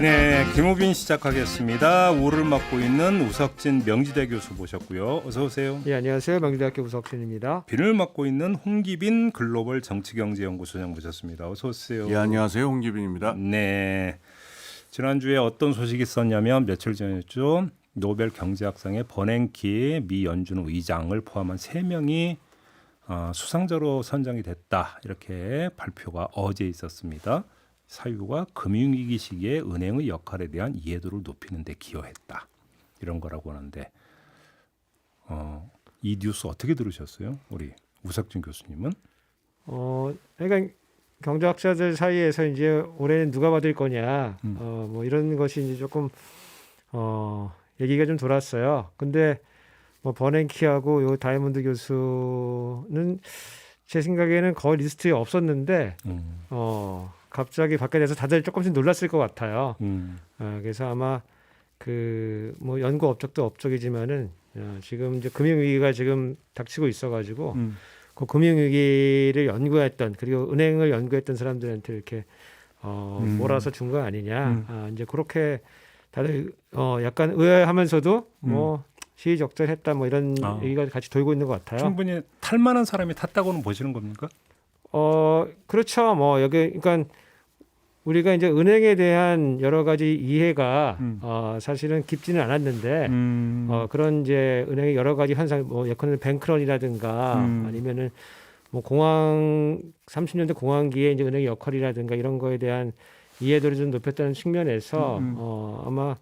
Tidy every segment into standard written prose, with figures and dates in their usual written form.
네, 김우빈 시작하겠습니다. 우를 맡고 있는 우석진 명지대 교수 모셨고요. 어서 오세요. 예, 안녕하세요. 명지대학교 우석진입니다. 비를 맡고 있는 홍기빈 글로벌 정치경제연구소장 모셨습니다. 어서 오세요. 예, 안녕하세요. 홍기빈입니다. 네, 지난주에 어떤 소식이 있었냐면 며칠 전이었죠. 노벨 경제학상의 버냉키 미 연준 의장을 포함한 3명이 수상자로 선정이 됐다. 이렇게 발표가 어제 있었습니다. 사유가 금융위기 시기에 은행의 역할에 대한 이해도를 높이는 데 기여했다. 이런 거라고 하는데 이 뉴스 어떻게 들으셨어요? 우리 우석진 교수님은? 그러니까 경제학자들 사이에서 이제 올해는 누가 받을 거냐, 뭐 이런 것이 이제 조금 얘기가 좀 돌았어요. 근데 뭐 버냉키하고 요 다이몬드 교수는 제 생각에는 거의 리스트에 없었는데 갑자기 받게 돼서 다들 조금씩 놀랐을 것 같아요. 그래서 아마 그 뭐 연구 업적도 업적이지만은 지금 이제 금융 위기가 지금 닥치고 있어가지고 그 금융 위기를 연구했던 그리고 은행을 연구했던 사람들한테 이렇게 몰아서 준 거 아니냐. 이제 그렇게 다들 약간 의아해하면서도 뭐 시의적절했다 뭐 이런 얘기가 같이 돌고 있는 것 같아요. 충분히 탈만한 사람이 탔다고는 보시는 겁니까? 그렇죠. 뭐 여기 그러니까 우리가 이제 은행에 대한 여러 가지 이해가 사실은 깊지는 않았는데 그런 이제 은행의 여러 가지 현상, 뭐 예컨대 뱅크런이라든가 아니면은 뭐 공황 30년대 공황기에 이제 은행의 역할이라든가 이런 거에 대한 이해도를 좀 높였다는 측면에서 아마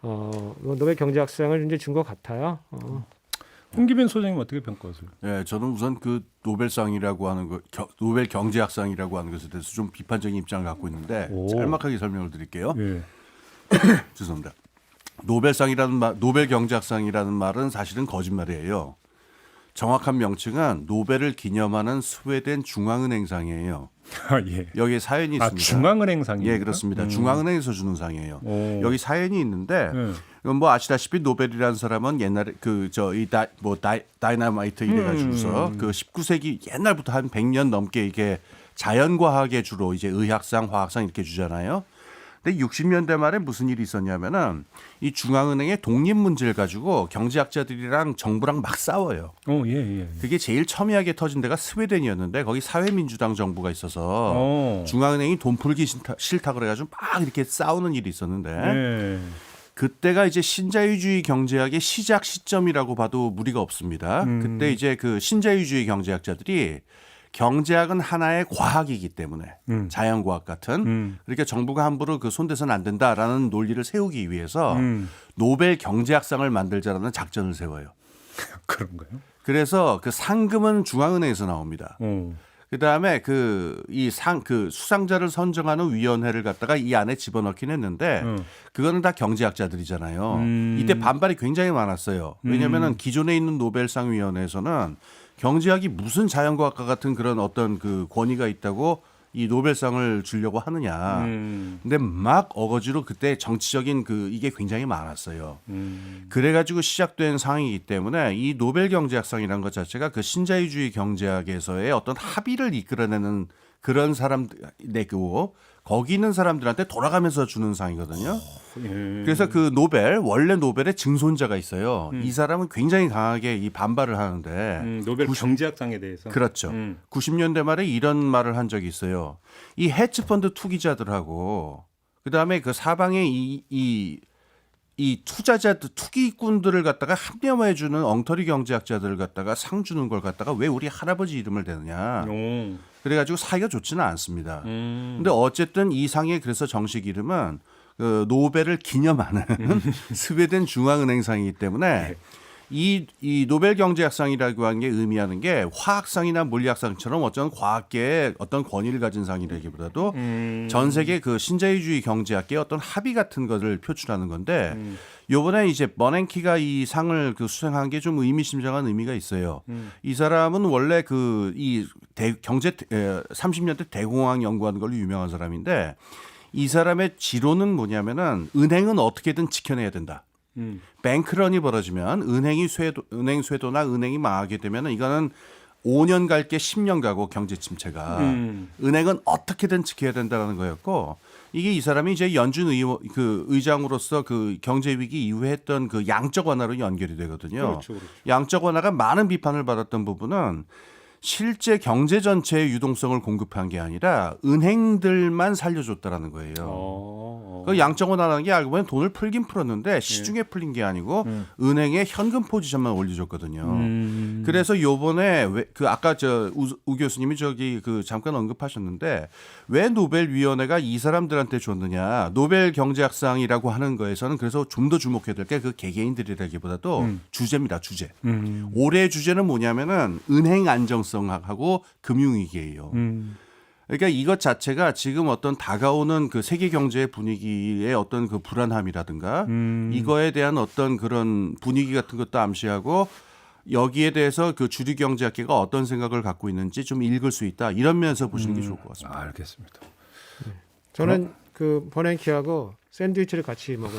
노벨 경제학상을 이제 준 것 같아요. 홍기빈 소장님 어떻게 평가하세요? 예, 저는 우선 그 노벨상이라고 하는 거, 노벨 경제학상이라고 하는 것에 대해서 좀 비판적인 입장을 갖고 있는데 짤막하게 설명을 드릴게요. 예. 죄송합니다. 노벨 경제학상이라는 말은 사실은 거짓말이에요. 정확한 명칭은 노벨을 기념하는 스웨덴 중앙은행상이에요. 예. 여기에 사연이 있습니다. 중앙은행상이요? 예, 그렇습니다. 중앙은행에서 주는 상이에요. 여기 사연이 있는데 이건 뭐 아시다시피 노벨이라는 사람은 옛날에 다이너마이트 이래가지고서 그 19세기 옛날부터 한 100년 넘게 이게 자연과학에 주로 이제 의학상, 화학상 이렇게 주잖아요. 근데 60년대 말에 무슨 일이 있었냐면은 이 중앙은행의 독립 문제를 가지고 경제학자들이랑 정부랑 막 싸워요. 예. 그게 제일 첨예하게 터진 데가 스웨덴이었는데 거기 사회민주당 정부가 있어서 중앙은행이 돈 풀기 싫다 그래가지고 막 이렇게 싸우는 일이 있었는데 예. 그때가 이제 신자유주의 경제학의 시작 시점이라고 봐도 무리가 없습니다. 그때 이제 그 신자유주의 경제학자들이 경제학은 하나의 과학이기 때문에 자연과학 같은 그러니까 정부가 함부로 그 손대서는 안 된다라는 논리를 세우기 위해서 노벨 경제학상을 만들자라는 작전을 세워요. 그런가요? 그래서 그 상금은 중앙은행에서 나옵니다. 그다음에 그 수상자를 선정하는 위원회를 갖다가 이 안에 집어넣긴 했는데 그거는 다 경제학자들이잖아요. 이때 반발이 굉장히 많았어요. 왜냐하면은 기존에 있는 노벨상 위원회에서는 경제학이 무슨 자연과학과 같은 그런 어떤 그 권위가 있다고 이 노벨상을 주려고 하느냐. 근데 막 어거지로 그때 정치적인 이게 굉장히 많았어요. 그래가지고 시작된 상이기 때문에 이 노벨 경제학상이라는 것 자체가 그 신자유주의 경제학에서의 어떤 합의를 이끌어내는 그런 사람들이고 거기 있는 사람들한테 돌아가면서 주는 상이거든요. 그래서 그 원래 노벨의 증손자가 있어요. 이 사람은 굉장히 강하게 이 반발을 하는데 노벨 경제학상에 대해서 그렇죠. 90년대 말에 이런 말을 한 적이 있어요. 이 헤지펀드 투기자들하고 그다음에 그 사방에 이 투자자들 투기꾼들을 갖다가 합리화해 주는 엉터리 경제학자들을 갖다가 상 주는 걸 갖다가 왜 우리 할아버지 이름을 대느냐. 그래가지고 사이가 좋지는 않습니다. 근데 어쨌든 이 상의 그래서 정식 이름은 그 노벨을 기념하는 스웨덴 중앙은행상이기 때문에 이 노벨 경제학상이라고 하는 게 의미하는 게 화학상이나 물리학상처럼 어떤 과학계의 어떤 권위를 가진 상이라기보다도 전 세계 그 신자유주의 경제학계의 어떤 합의 같은 것을 표출하는 건데 요번에 이제 버냉키가 이 상을 수상한 게 좀 의미심장한 의미가 있어요. 이 사람은 원래 경제 30년대 대공황 연구하는 걸로 유명한 사람인데 이 사람의 지론은 뭐냐면은 은행은 어떻게든 지켜내야 된다. 뱅크런이 벌어지면 은행 쇄도나 은행이 망하게 되면 이거는 5년 갈게 10년 가고 경제 침체가 은행은 어떻게든 지켜야 된다는 거였고 이게 이 사람이 이제 연준 의장으로서 그 경제 위기 이후에 했던 그 양적 완화로 연결이 되거든요. 그렇죠, 그렇죠. 양적 완화가 많은 비판을 받았던 부분은 실제 경제 전체의 유동성을 공급한 게 아니라 은행들만 살려줬다라는 거예요. 그 양적 완화라는 게 알고 보면 돈을 풀긴 풀었는데 시중에 풀린 게 아니고 은행의 현금 포지션만 올려줬거든요. 그래서 요번에 그 아까 우 교수님이 그 잠깐 언급하셨는데 왜 노벨위원회가 이 사람들한테 줬느냐. 노벨 경제학상이라고 하는 거에서는 그래서 좀 더 주목해야 될 게 그 개개인들이라기보다도 주제입니다. 주제. 올해 주제는 뭐냐면은 은행 안정성하고 금융위기예요. 그러니까 이것 자체가 지금 어떤 다가오는 그 세계 경제의 분위기의 어떤 그 불안함이라든가 이거에 대한 어떤 그런 분위기 같은 것도 암시하고 여기에 대해서 그 주류 경제학계가 어떤 생각을 갖고 있는지 좀 읽을 수 있다. 이런 면에서 보시는 게 좋을 것 같습니다. 알겠습니다. 저는 그 버냉키하고 샌드위치를 같이 먹은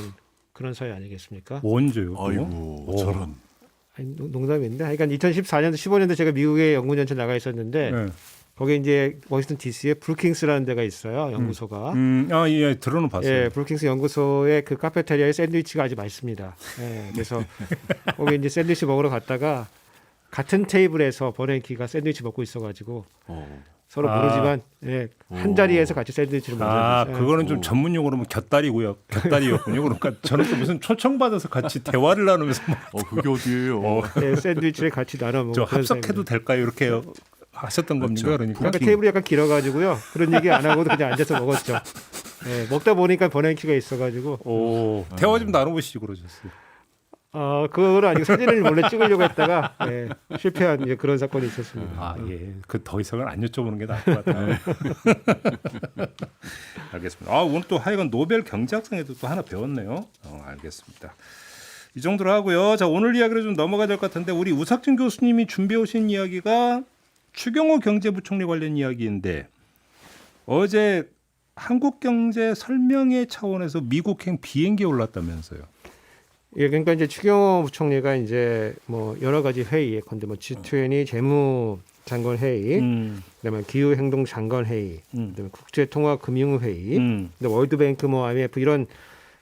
그런 사이 아니겠습니까? 언제요? 아이고 저런. 아니, 농담인데, 그러니까 2014년도 15년도 제가 미국에 연구연차 나가 있었는데 네. 거기 이제 워싱턴 D.C.에 브루킹스라는 데가 있어요, 연구소가. 예, 들어는 봤어요. 예, 브루킹스 연구소의 그 카페테리아의 샌드위치가 아주 맛있습니다. 예, 그래서 거기 이제 샌드위치 먹으러 갔다가 같은 테이블에서 버냉키가 샌드위치 먹고 있어가지고 서로 모르지만 한 자리에서 같이 샌드위치를 먹었어요. 그거는 좀 전문 용어로 면 곁다리고요. 곁다리였군요. 그러니까 저는 또 무슨 초청받아서 같이 대화를 나누면서 그게 어디예요? 네, 샌드위치를 같이 나눠 먹고. 저 합석해도 될까요? 이렇게 하셨던 겁니까? 그러니까 그러니까 테이블이 약간 길어가지고요. 그런 얘기 안 하고도 그냥 앉아서 먹었죠. 네, 먹다 보니까 버냉키가 있어가지고. 대화 좀 나눠보시죠, 그러셨어요. 그건 아니고 사진을 몰래 찍으려고 했다가 실패한 이제 그런 사건이 있었습니다. 예. 그 더 이상은 안 여쭤보는 게 나을 것 같아요. 알겠습니다. 오늘 또 하여간 노벨 경제학상에도 또 하나 배웠네요. 알겠습니다. 이 정도로 하고요. 자, 오늘 이야기를 좀 넘어가야 될 것 같은데 우리 우삭준 교수님이 준비해 오신 이야기가 추경호 경제부총리 관련 이야기인데 어제 한국경제 설명회 차원에서 미국행 비행기에 올랐다면서요. 예, 그러니까 이제 추경호 부총리가 이제 뭐 여러 가지 회의 예컨대 뭐 G20 재무 장관 회의, 그다음에 기후 행동 장관 회의, 그다음에 국제 통화 금융 회의, 월드뱅크 뭐 IMF 이런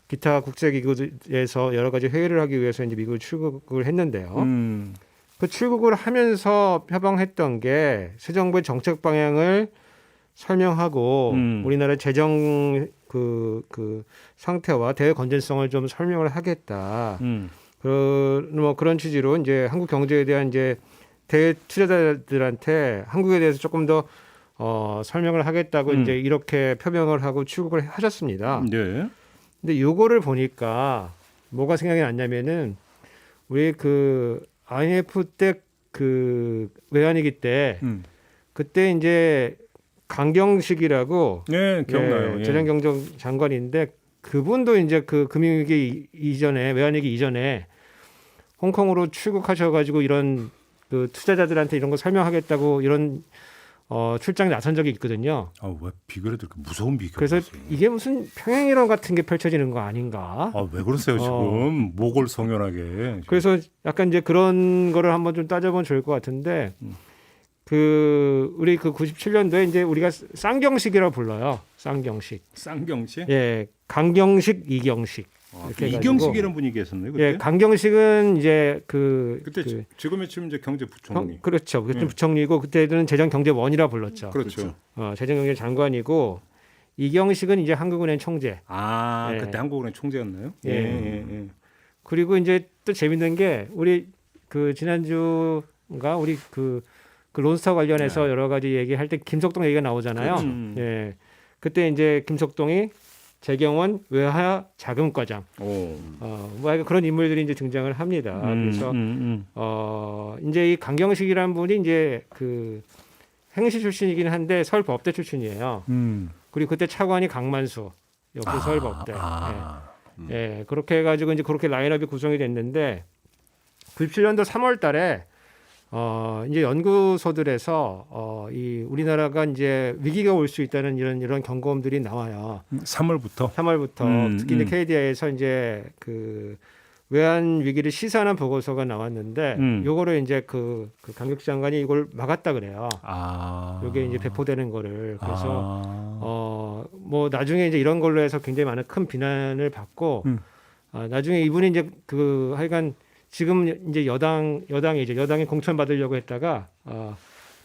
기타 국제 기구에서 여러 가지 회의를 하기 위해서 이제 미국을 출국을 했는데요. 그 출국을 하면서 표방했던 게 새 정부의 정책 방향을 설명하고 우리나라의 재정 그 상태와 대외 건전성을 좀 설명을 하겠다. 뭐 그런 취지로 이제 한국 경제에 대한 이제 대외 투자자들한테 한국에 대해서 조금 더 설명을 하겠다고 이제 이렇게 표명을 하고 출국을 하셨습니다. 네. 근데 요거를 보니까 뭐가 생각이 났냐면은 우리 그 IMF 때 그 외환위기 때 그때 이제 강경식이라고 네, 기억나요. 예. 재정경제 장관인데 그분도 이제 그 금융위기 이전에 외환위기 이전에 홍콩으로 출국하셔가지고 이런 그 투자자들한테 이런 거 설명하겠다고 이런 출장에 나선 적이 있거든요. 왜 비교를 그렇게 무서운 비교? 그래서 이게 무슨 평행이론 같은 게 펼쳐지는 거 아닌가? 왜 그러세요 지금 모골성연하게? 그래서 약간 이제 그런 거를 한번 좀 따져보면 좋을 것 같은데. 우리 그 97년도에 이제 우리가 쌍경식이라고 불러요. 쌍경식. 쌍경식? 예, 강경식, 이경식. 이렇게 이경식이라는 분이 계셨네요. 그때? 예, 강경식은 이제 그때 지금의 지금 이제 경제부총리. 그렇죠. 그때 부총리고 그때는 재정경제원이라 불렀죠. 그렇죠. 재정경제장관이고 이경식은 이제 한국은행 총재. 예. 그때 한국은행 총재였나요? 예. 그리고 이제 또 재밌는 게 우리 그 지난주인가 우리 그 론스타 관련해서 여러 가지 얘기할 때 김석동 얘기가 나오잖아요. 예. 그때 이제 김석동이 재경원 외화 자금과장, 뭐 그런 인물들이 이제 등장을 합니다. 그래서 이제 이 강경식이라는 분이 이제 그 행시 출신이긴 한데 서울법대 출신이에요. 그리고 그때 차관이 강만수, 역시 서울법대. 예, 그렇게 해가지고 이제 그렇게 라인업이 구성이 됐는데 97년도 3월달에 이제 연구소들에서 이 우리나라가 이제 위기가 올 수 있다는 이런 경고음들이 나와요. 3월부터 특히 이제 KDI에서 이제 그 외환 위기를 시사하는 보고서가 나왔는데 요거를 이제 그 강경식 장관이 이걸 막았다 그래요. 아. 요게 이제 배포되는 거를. 그래서 아. 뭐 나중에 이제 이런 걸로 해서 굉장히 많은 큰 비난을 받고 나중에 이분이 이제 그 하여간 지금 이제 여당이 공천 받으려고 했다가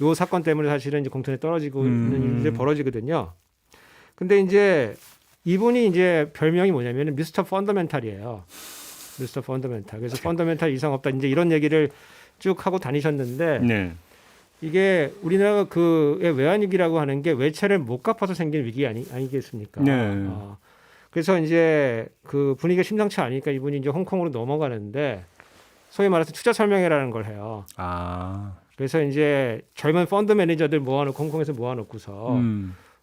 요 사건 때문에 사실은 이제 공천에 떨어지고 있는 일이 벌어지거든요. 근데 이제 이분이 이제 별명이 뭐냐면 미스터 펀더멘탈이에요. 미스터 펀더멘탈. 그래서 펀더멘탈 이상 없다. 이제 이런 얘기를 쭉 하고 다니셨는데 네. 이게 우리나라가 그 외환위기라고 하는 게 외채를 못 갚아서 생긴 위기 아니겠습니까? 네. 그래서 이제 그 분위기가 심상치 않으니까 이분이 이제 홍콩으로 넘어가는데 소위 말해서 투자 설명회라는 걸 해요. 아. 그래서 이제 젊은 펀드 매니저들 모아놓고 홍콩에서 모아놓고서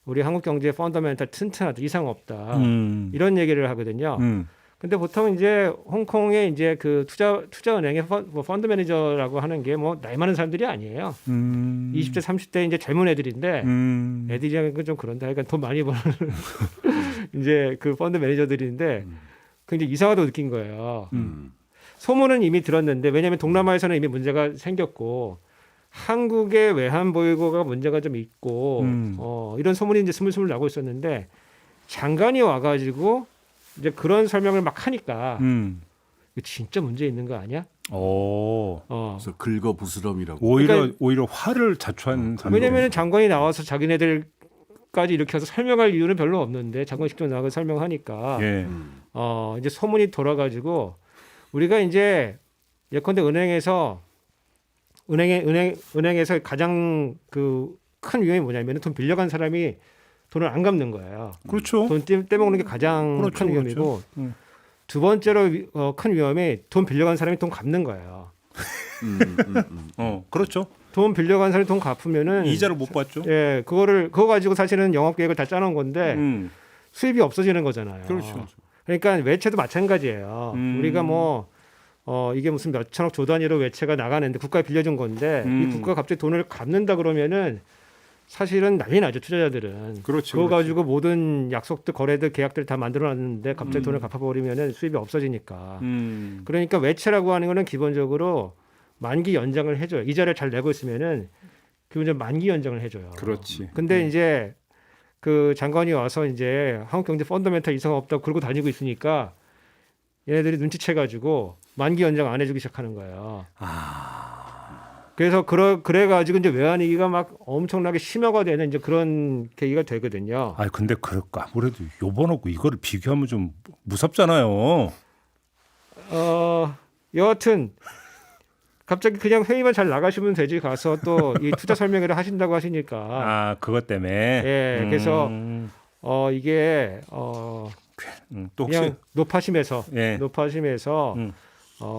우리 한국 경제 펀더멘탈 튼튼하다, 이상 없다 이런 얘기를 하거든요. 근데 보통 이제 홍콩에 이제 그 투자은행의 펀드 매니저라고 하는 게 뭐 나이 많은 사람들이 아니에요. 20대 30대 이제 젊은 애들인데 애들이라는 건 좀 그런데 그러니까 돈 많이 버는 이제 그 펀드 매니저들인데 굉장히 이상하다고 느낀 거예요. 소문은 이미 들었는데 왜냐하면 동남아에서는 이미 문제가 생겼고 한국의 외환 보유고가 문제가 좀 있고 이런 소문이 이제 스물스물 나고 있었는데 장관이 와가지고 이제 그런 설명을 막 하니까 이거 진짜 문제 있는 거 아니야? 오. 그래서 긁어부스럼이라고. 오히려 화를 자초한 사람. 왜냐하면 장관이 나와서 자기네들까지 이렇게 해서 설명할 이유는 별로 없는데 장관 직접 나가서 설명하니까 예. 이제 소문이 돌아가지고 우리가 이제 예컨대 은행에서 가장 그 큰 위험이 뭐냐면 돈 빌려간 사람이 돈을 안 갚는 거예요. 그렇죠. 돈 떼먹는 게 가장 그렇죠, 큰 위험이고 그렇죠. 두 번째로 큰 위험이 돈 빌려간 사람이 돈 갚는 거예요. 그렇죠. 돈 빌려간 사람이 돈 갚으면은 이자를 못 받죠. 예, 그거 가지고 사실은 영업 계획을 다 짜놓은 건데 수입이 없어지는 거잖아요. 그렇죠. 그러니까 외채도 마찬가지예요. 우리가 뭐 이게 무슨 몇천억 조 단위로 외채가 나가는데 국가에 빌려준 건데 이 국가가 갑자기 돈을 갚는다 그러면은 사실은 난리 나죠, 투자자들은. 그렇죠. 그거 가지고 모든 약속들, 거래들, 계약들 다 만들어놨는데 갑자기 돈을 갚아버리면은 수입이 없어지니까. 그러니까 외채라고 하는 거는 기본적으로 만기 연장을 해줘요. 이자를 잘 내고 있으면은 기본적으로 만기 연장을 해줘요. 그렇지. 근데 이제 그 장관이 와서 이제 한국 경제 펀더멘탈 이상 없다고 그러고 다니고 있으니까 얘네들이 눈치채가지고 만기 연장 안 해주기 시작하는 거예요. 그래서 그래가지고 이제 외환위기가 막 엄청나게 심화가 되는 이제 그런 계기가 되거든요. 아 근데 아무래도 요번하고 이거를 비교하면 좀 무섭잖아요. 여하튼 갑자기 그냥 회의만 잘 나가시면 되지 가서 또 이 투자 설명회를 하신다고 하시니까. 아 그것 때문에. 예, 그래서 이게 또 혹시 그냥 노파심에서 예.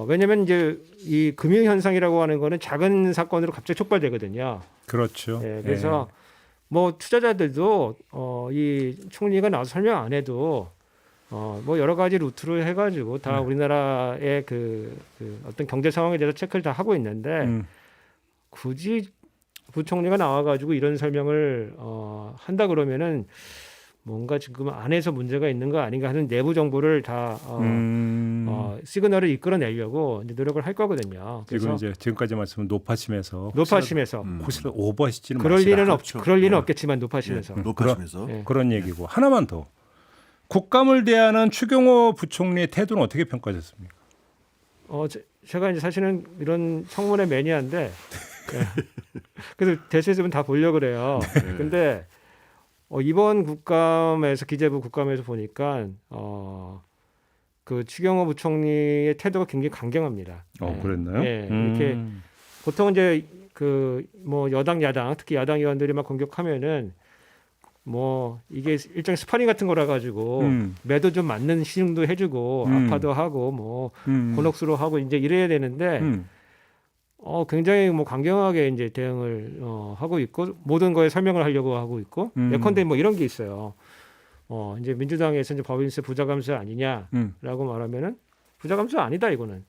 왜냐하면 이제 이 금융 현상이라고 하는 거는 작은 사건으로 갑자기 촉발되거든요. 그렇죠. 예, 그래서 뭐 투자자들도 이 총리가 나와서 설명 안 해도 뭐 여러 가지 루트로 해가지고 다 우리나라의 그 어떤 경제 상황에 대해서 체크를 다 하고 있는데 굳이 부총리가 나와가지고 이런 설명을 한다 그러면은 뭔가 지금 안에서 문제가 있는 거 아닌가 하는 내부 정보를 다 시그널을 이끌어내려고 이제 노력을 할 거거든요. 지금 그래서 이제 지금까지 말씀은 노파심에서 혹시라도 오버하시지는 그럴 마시라. 리는 그렇죠. 그럴 리는 없겠지만 노파심에서 높아지면서. 예. 그런 얘기고 하나만 더. 국감을 대하는 추경호 부총리의 태도는 어떻게 평가하셨습니까? 제가 이제 사실은 이런 청문회 매니아인데 그래서 대체에서 다 보려고 그래요. 근데 이번 국감에서 기재부 국감에서 보니까 그 추경호 부총리의 태도가 굉장히 강경합니다. 그랬나요? 예, 이렇게 보통 이제 그 뭐 여당 야당 특히 야당 의원들이 막 공격하면은 뭐 이게 일종의 스파링 같은 거라 가지고 매도 좀 맞는 시중도 해주고 아파도 하고 뭐 곤혹스러워 하고 이제 이래야 되는데 굉장히 뭐 강경하게 이제 대응을 하고 있고 모든 거에 설명을 하려고 하고 있고 예컨대 뭐 이런 게 있어요. 이제 민주당에서 이제 법인세 부자감세 아니냐라고 말하면은 부자감세 아니다 이거는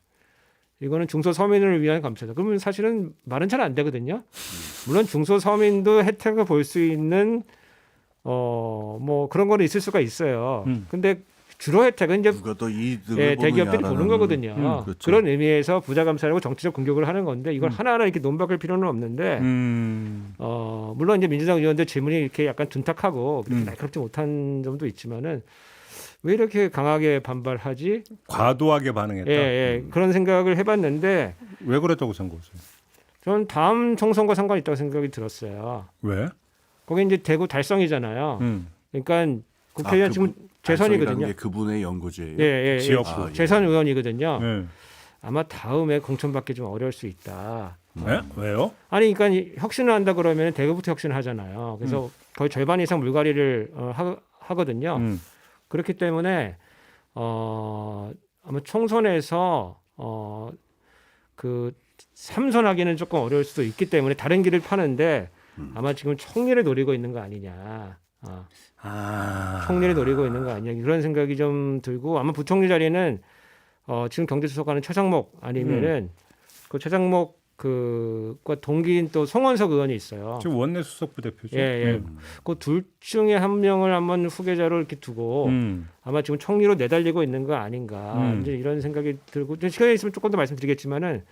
중소서민을 위한 감세다. 그러면 사실은 말은 잘 안 되거든요. 물론 중소서민도 혜택을 볼 수 있는 뭐 그런 거는 있을 수가 있어요. 근데 주로 혜택은 이제 누가 더 이득을 예, 대기업들이 보느냐라는. 보는 거거든요. 그렇죠. 그런 의미에서 부자 감사라고 정치적 공격을 하는 건데 이걸 하나하나 이렇게 논박할 필요는 없는데 물론 이제 민주당 의원들 질문이 이렇게 약간 둔탁하고 그렇게 날카롭지 못한 점도 있지만은 왜 이렇게 강하게 반발하지? 과도하게 반응했다. 예, 예. 그런 생각을 해봤는데 왜 그랬다고 생각하세요? 저는 다음 총선과 상관이 있다고 생각이 들었어요. 왜? 거기 이제 대구 달성이잖아요. 그러니까 국회의원 지금 재선이거든요. 게 그분의 연구제예요. 예, 예, 예. 지역구. 예. 재선 의원이거든요. 네. 아마 다음에 공천받기 좀 어려울 수 있다. 네? 왜요? 아니, 그러니까 혁신을 한다 그러면 대구부터 혁신을 하잖아요. 그래서 거의 절반 이상 물갈이를 하거든요. 그렇기 때문에 아마 총선에서 그 삼선하기는 조금 어려울 수도 있기 때문에 다른 길을 파는데 아마 지금 총리를 노리고 있는 거 아니냐. 총리를 노리고 있는 거 아니냐 이런 생각이 좀 들고 아마 부총리 자리는 지금 경제수석하는 최상목 아니면은 그 최상목 그과 동기인 또 송원석 의원이 있어요. 지금 원내 수석 부대표죠. 예, 예. 그 둘 중에 한 명을 한번 후계자로 이렇게 두고 아마 지금 총리로 내달리고 있는 거 아닌가 이제 이런 생각이 들고 시간이 있으면 조금 더 말씀드리겠지만은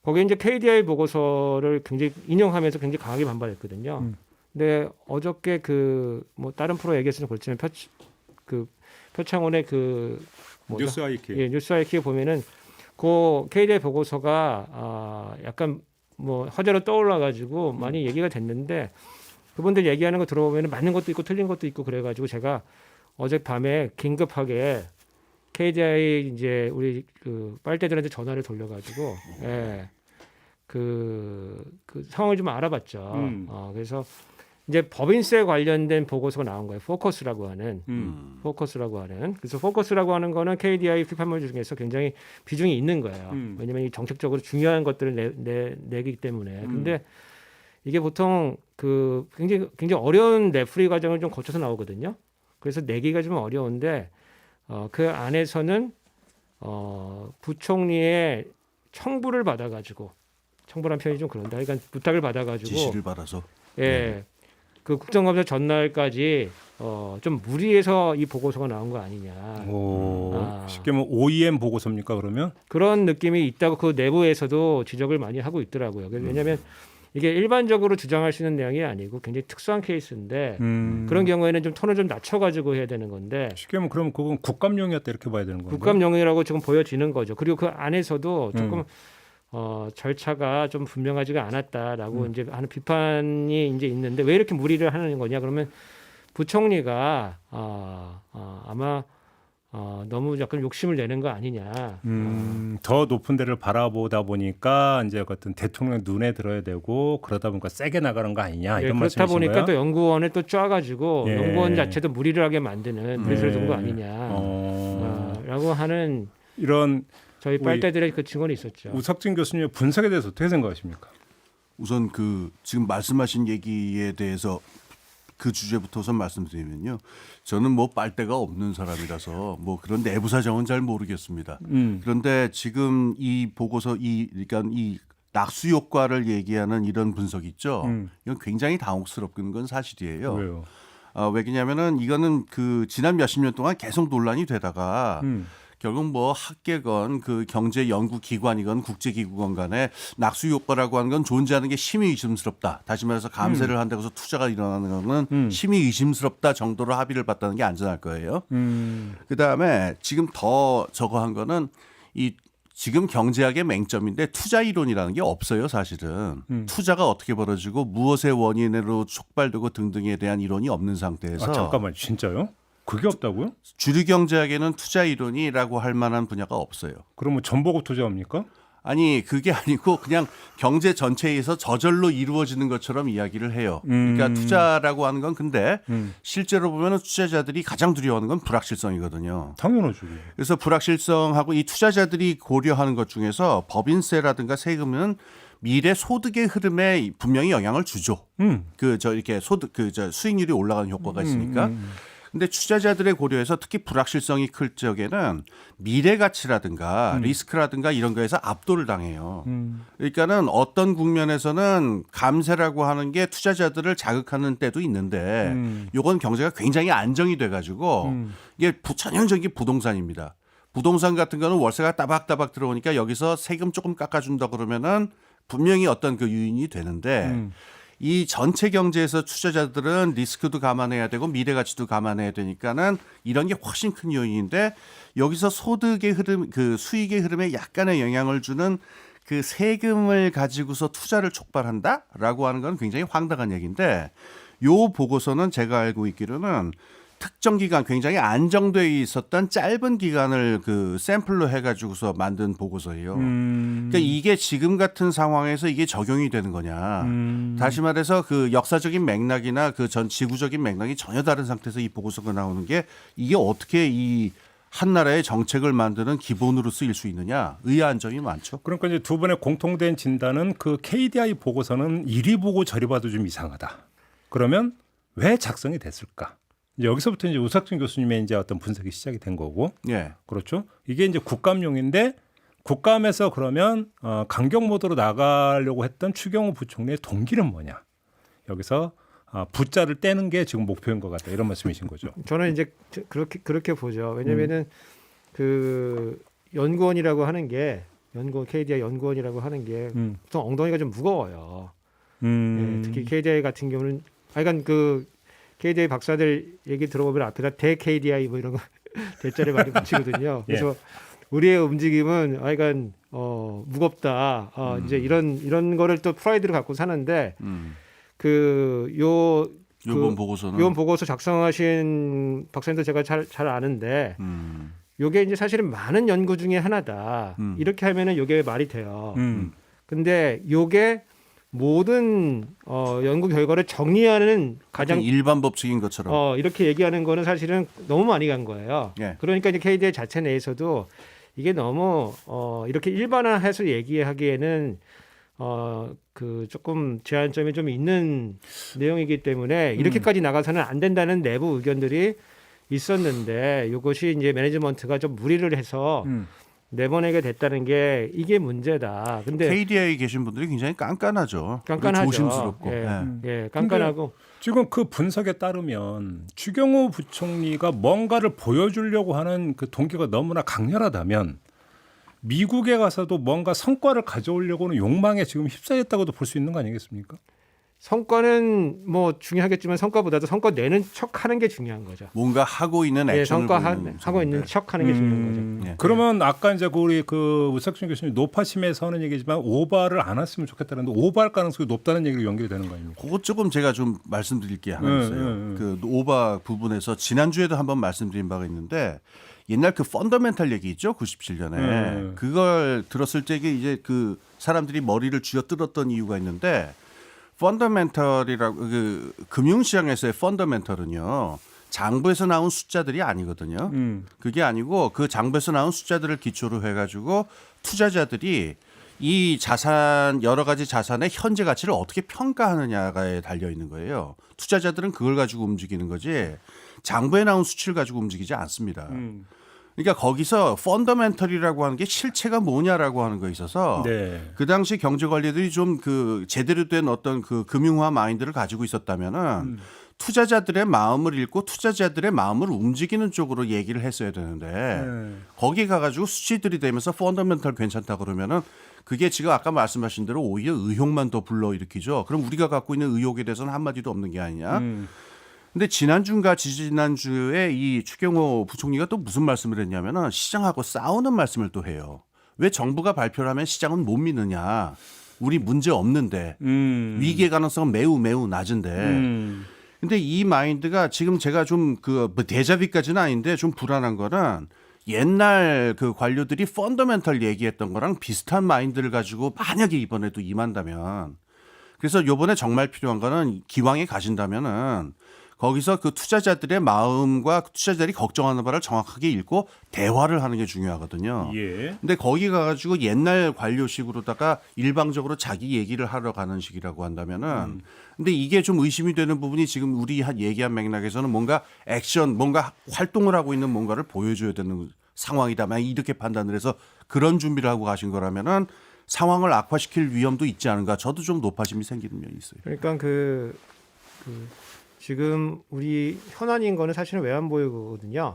거기에 이제 KDI 보고서를 굉장히 인용하면서 굉장히 강하게 반발했거든요. 근데 어저께 그 뭐 다른 프로 얘기했으면 그렇지만 표창원의 그 뭐죠? 뉴스 아이키. 예, 뉴스 아이키 보면은 그 KDI 보고서가 약간 뭐 화제로 떠올라가지고 많이 얘기가 됐는데 그분들 얘기하는 거 들어보면 맞는 것도 있고 틀린 것도 있고 그래가지고 제가 어젯밤에 긴급하게 KDI 이제 우리 그 빨대들한테 전화를 돌려가지고 그 상황을 좀 알아봤죠. 그래서 이제 법인세 관련된 보고서가 나온 거예요. 포커스라고 하는. 그래서 포커스라고 하는 거는 KDI批판물 중에서 굉장히 비중이 있는 거예요. 왜냐하면 이 정책적으로 중요한 것들을 내기 때문에. 근데 이게 보통 그 굉장히 어려운 레프리 과정을 좀 거쳐서 나오거든요. 그래서 내기가 좀 어려운데 그 안에서는 부총리의 청부를 받아가지고 청부란 표현이 좀 그런데 그러니까 부탁을 받아가지고 지시를 받아서. 예. 그 국정감사 전날까지 좀 무리해서 이 보고서가 나온 거 아니냐. 쉽게 말하면 OEM 보고서입니까 그러면? 그런 느낌이 있다고 그 내부에서도 지적을 많이 하고 있더라고요. 왜냐하면 이게 일반적으로 주장할 수 있는 내용이 아니고 굉장히 특수한 케이스인데 그런 경우에는 좀 톤을 좀 낮춰가지고 해야 되는 건데 쉽게 말하면 그럼 그건 국감용이었다 이렇게 봐야 되는 건가요? 국감용이라고 지금 보여지는 거죠. 그리고 그 안에서도 조금 절차가 좀 분명하지가 않았다라고 이제 하는 비판이 이제 있는데 왜 이렇게 무리를 하는 거냐 그러면 부총리가 아마 너무 약간 욕심을 내는 거 아니냐. 더 높은 데를 바라보다 보니까 이제 어떤 대통령 눈에 들어야 되고 그러다 보니까 세게 나가는 거 아니냐 이런 그렇다 말씀이신가요? 보니까 또 연구원을 또 쫙가지고 예. 연구원 자체도 무리를 하게 만드는 그래서 그런 거 아니냐라고 하는 이런 저희 빨대들의 그 증언이 있었죠. 우석진 교수님의 분석에 대해서 어떻게 생각하십니까? 우선 그 지금 말씀하신 얘기에 대해서 그 주제부터 우선 말씀드리면요. 저는 뭐 빨대가 없는 사람이라서 뭐 그런 내부 사정은 잘 모르겠습니다. 그런데 지금 이 보고서 그러니까 이 낙수 효과를 얘기하는 이런 분석 있죠. 이건 굉장히 당혹스럽은 건 사실이에요. 왜요? 왜냐면은 이거는 그 지난 몇십 년 동안 계속 논란이 되다가 결국 뭐 학계건 그 경제 연구 기관이건 국제 기구건 간에 낙수 효과라고 하는 건 존재하는 게 심히 의심스럽다. 다시 말해서 감세를 한다고 해서 투자가 일어나는 거는 심히 의심스럽다 정도로 합의를 봤다는 게 안전할 거예요. 그다음에 지금 더 저거 한 거는 이 지금 경제학의 맹점인데 투자 이론이라는 게 없어요, 사실은. 투자가 어떻게 벌어지고 무엇의 원인으로 촉발되고 등등에 대한 이론이 없는 상태에서 잠깐만, 진짜요? 그게 없다고요? 주류 경제학에는 투자 이론이라고 할 만한 분야가 없어요. 그러면 전보고 투자합니까? 아니 그게 아니고 그냥 경제 전체에서 저절로 이루어지는 것처럼 이야기를 해요. 그러니까 투자라고 하는 건 근데 실제로 보면 투자자들이 가장 두려워하는 건 불확실성이거든요. 당연하죠. 그래서 불확실성하고 이 투자자들이 고려하는 것 중에서 법인세라든가 세금은 미래 소득의 흐름에 분명히 영향을 주죠. 이렇게 소득 수익률이 올라가는 효과가 있으니까. 근데 투자자들의 고려에서 특히 불확실성이 클 적에는 미래 가치라든가 리스크라든가 이런 거에서 압도를 당해요. 그러니까는 어떤 국면에서는 감세라고 하는 게 투자자들을 자극하는 때도 있는데 요건 경제가 굉장히 안정이 돼 가지고 이게 전형적인 부동산입니다. 부동산 같은 거는 월세가 따박따박 들어오니까 여기서 세금 조금 깎아준다 그러면은 분명히 어떤 그 유인이 되는데 이 전체 경제에서 투자자들은 리스크도 감안해야 되고 미래 가치도 감안해야 되니까는 이런 게 훨씬 큰 요인인데 여기서 소득의 흐름, 그 수익의 흐름에 약간의 영향을 주는 그 세금을 가지고서 투자를 촉발한다라고 하는 건 굉장히 황당한 얘기인데 요 보고서는 제가 알고 있기로는 특정 기간 굉장히 안정돼 있었던 짧은 기간을 그 샘플로 해가지고서 만든 보고서예요. 그러니까 이게 지금 같은 상황에서 이게 적용이 되는 거냐. 다시 말해서 그 역사적인 맥락이나 그 전 지구적인 맥락이 전혀 다른 상태에서 이 보고서가 나오는 게 이게 어떻게 이 한 나라의 정책을 만드는 기본으로 쓰일 수 있느냐 의아한 점이 많죠. 그러니까 이제 두 분의 공통된 진단은 그 KDI 보고서는 이리 보고 저리 봐도 좀 이상하다. 그러면 왜 작성이 됐을까? 이제 여기서부터 이제 우석준 교수님의 이제 어떤 분석이 시작이 된 거고, 예, 그렇죠? 이게 이제 국감용인데 국감에서 그러면 강경 모드로 나가려고 했던 추경호 부총리의 동기는 뭐냐? 여기서 부자를 떼는 게 지금 목표인 것 같다 이런 말씀이신 거죠. 저는 이제 그렇게 보죠. 왜냐면은 그 연구원이라고 하는 게 KDI 연구원이라고 하는 게 보통 엉덩이가 좀 무거워요. 예, 특히 KDI 같은 경우는 하여간 그 KDI 박사들 얘기 들어보면 앞에다 대 KDI 뭐 이런 거 대자를 많이 붙이거든요. 그래서 우리의 움직임은 하여간 무겁다. 이제 이런 거를 또 프라이드를 갖고 사는데 이번 보고서는 이번 보고서 작성하신 박사님도 제가 잘 아는데 요게 이제 사실은 많은 연구 중에 하나다. 이렇게 하면은 요게 말이 돼요. 근데 요게 모든 연구 결과를 정리하는 가장 일반 법칙인 것처럼 이렇게 얘기하는 거는 사실은 너무 많이 간 거예요. 예. 그러니까 이제 KDI 자체 내에서도 이게 너무 이렇게 일반화해서 얘기하기에는 그 조금 제한점이 좀 있는 내용이기 때문에 이렇게까지 나가서는 안 된다는 내부 의견들이 있었는데 이것이 이제 매니지먼트가 좀 무리를 해서 내보내게 됐다는 게 이게 문제다. 근데 KDI에 계신 분들이 굉장히 깐깐하죠. 깐깐하죠. 조심스럽고. 예, 깐깐하고. 지금 그 분석에 따르면 추경호 부총리가 뭔가를 보여주려고 하는 그 동기가 너무나 강렬하다면 미국에 가서도 뭔가 성과를 가져오려고 하는 욕망에 지금 휩싸였다고도 볼 수 있는 거 아니겠습니까? 성과는 뭐 중요하겠지만 성과보다도 성과 내는 척하는 게 중요한 거죠. 뭔가 하고 있는 예, 액션을 하고 있는 척하는 게 중요한 거죠. 예. 그러면 아까 이제 우리 그 우석준 교수님 노파심에서 하는 얘기지만 오바를 안 했으면 좋겠다는데 오바할 가능성이 높다는 얘기로 연결이 되는 거 아닙니까? 그것 조금 제가 좀 말씀드릴 게 하나 있어요. 그 오바 부분에서 지난주에도 한번 말씀드린 바가 있는데 옛날 그 펀더멘탈 얘기 있죠? 97년에. 그걸 들었을 때 이제 그 사람들이 머리를 쥐어뜯었던 이유가 있는데 펀더멘털이라고 그 금융시장에서의 펀더멘털은요. 장부에서 나온 숫자들이 아니거든요. 그게 아니고 그 장부에서 나온 숫자들을 기초로 해가지고 투자자들이 이 자산 여러 가지 자산의 현재 가치를 어떻게 평가하느냐에 달려 있는 거예요. 투자자들은 그걸 가지고 움직이는 거지 장부에 나온 수치를 가지고 움직이지 않습니다. 그러니까 거기서 펀더멘털이라고 하는 게 실체가 뭐냐라고 하는 거에 있어서 그 당시 경제 관리들이 좀 그 제대로 된 어떤 그 금융화 마인드를 가지고 있었다면은 투자자들의 마음을 읽고 투자자들의 마음을 움직이는 쪽으로 얘기를 했어야 되는데 거기 가가지고 수치들이 되면서 펀더멘털 괜찮다 그러면은 그게 지금 아까 말씀하신 대로 오히려 의혹만 더 불러일으키죠. 그럼 우리가 갖고 있는 의혹에 대해서는 한마디도 없는 게 아니냐. 근데 지난주인가 지지난주에 이 추경호 부총리가 또 무슨 말씀을 했냐면은 시장하고 싸우는 말씀을 또 해요. 왜 정부가 발표를 하면 시장은 못 믿느냐. 우리 문제 없는데 위기의 가능성은 매우 낮은데. 근데 이 마인드가 지금 제가 좀 그 데자비까지는 아닌데 좀 불안한 거는 옛날 그 관료들이 펀더멘털 얘기했던 거랑 비슷한 마인드를 가지고 만약에 이번에도 임한다면 그래서 요번에 정말 필요한 거는 기왕에 가신다면은 거기서 그 투자자들의 마음과 투자자들이 걱정하는 바를 정확하게 읽고 대화를 하는 게 중요하거든요. 예. 근데 거기 가가지고 옛날 관료식으로다가 일방적으로 자기 얘기를 하러 가는 식이라고 한다면은 근데 이게 좀 의심이 되는 부분이 지금 우리 얘기한 맥락에서는 뭔가 액션, 뭔가 활동을 하고 있는 뭔가를 보여줘야 되는 상황이다. 만약 이렇게 판단을 해서 그런 준비를 하고 가신 거라면은 상황을 악화시킬 위험도 있지 않은가. 저도 좀 높아짐이 생기는 면이 있어요. 그러니까 지금 우리 현안인 거는 사실은 외환보유고거든요.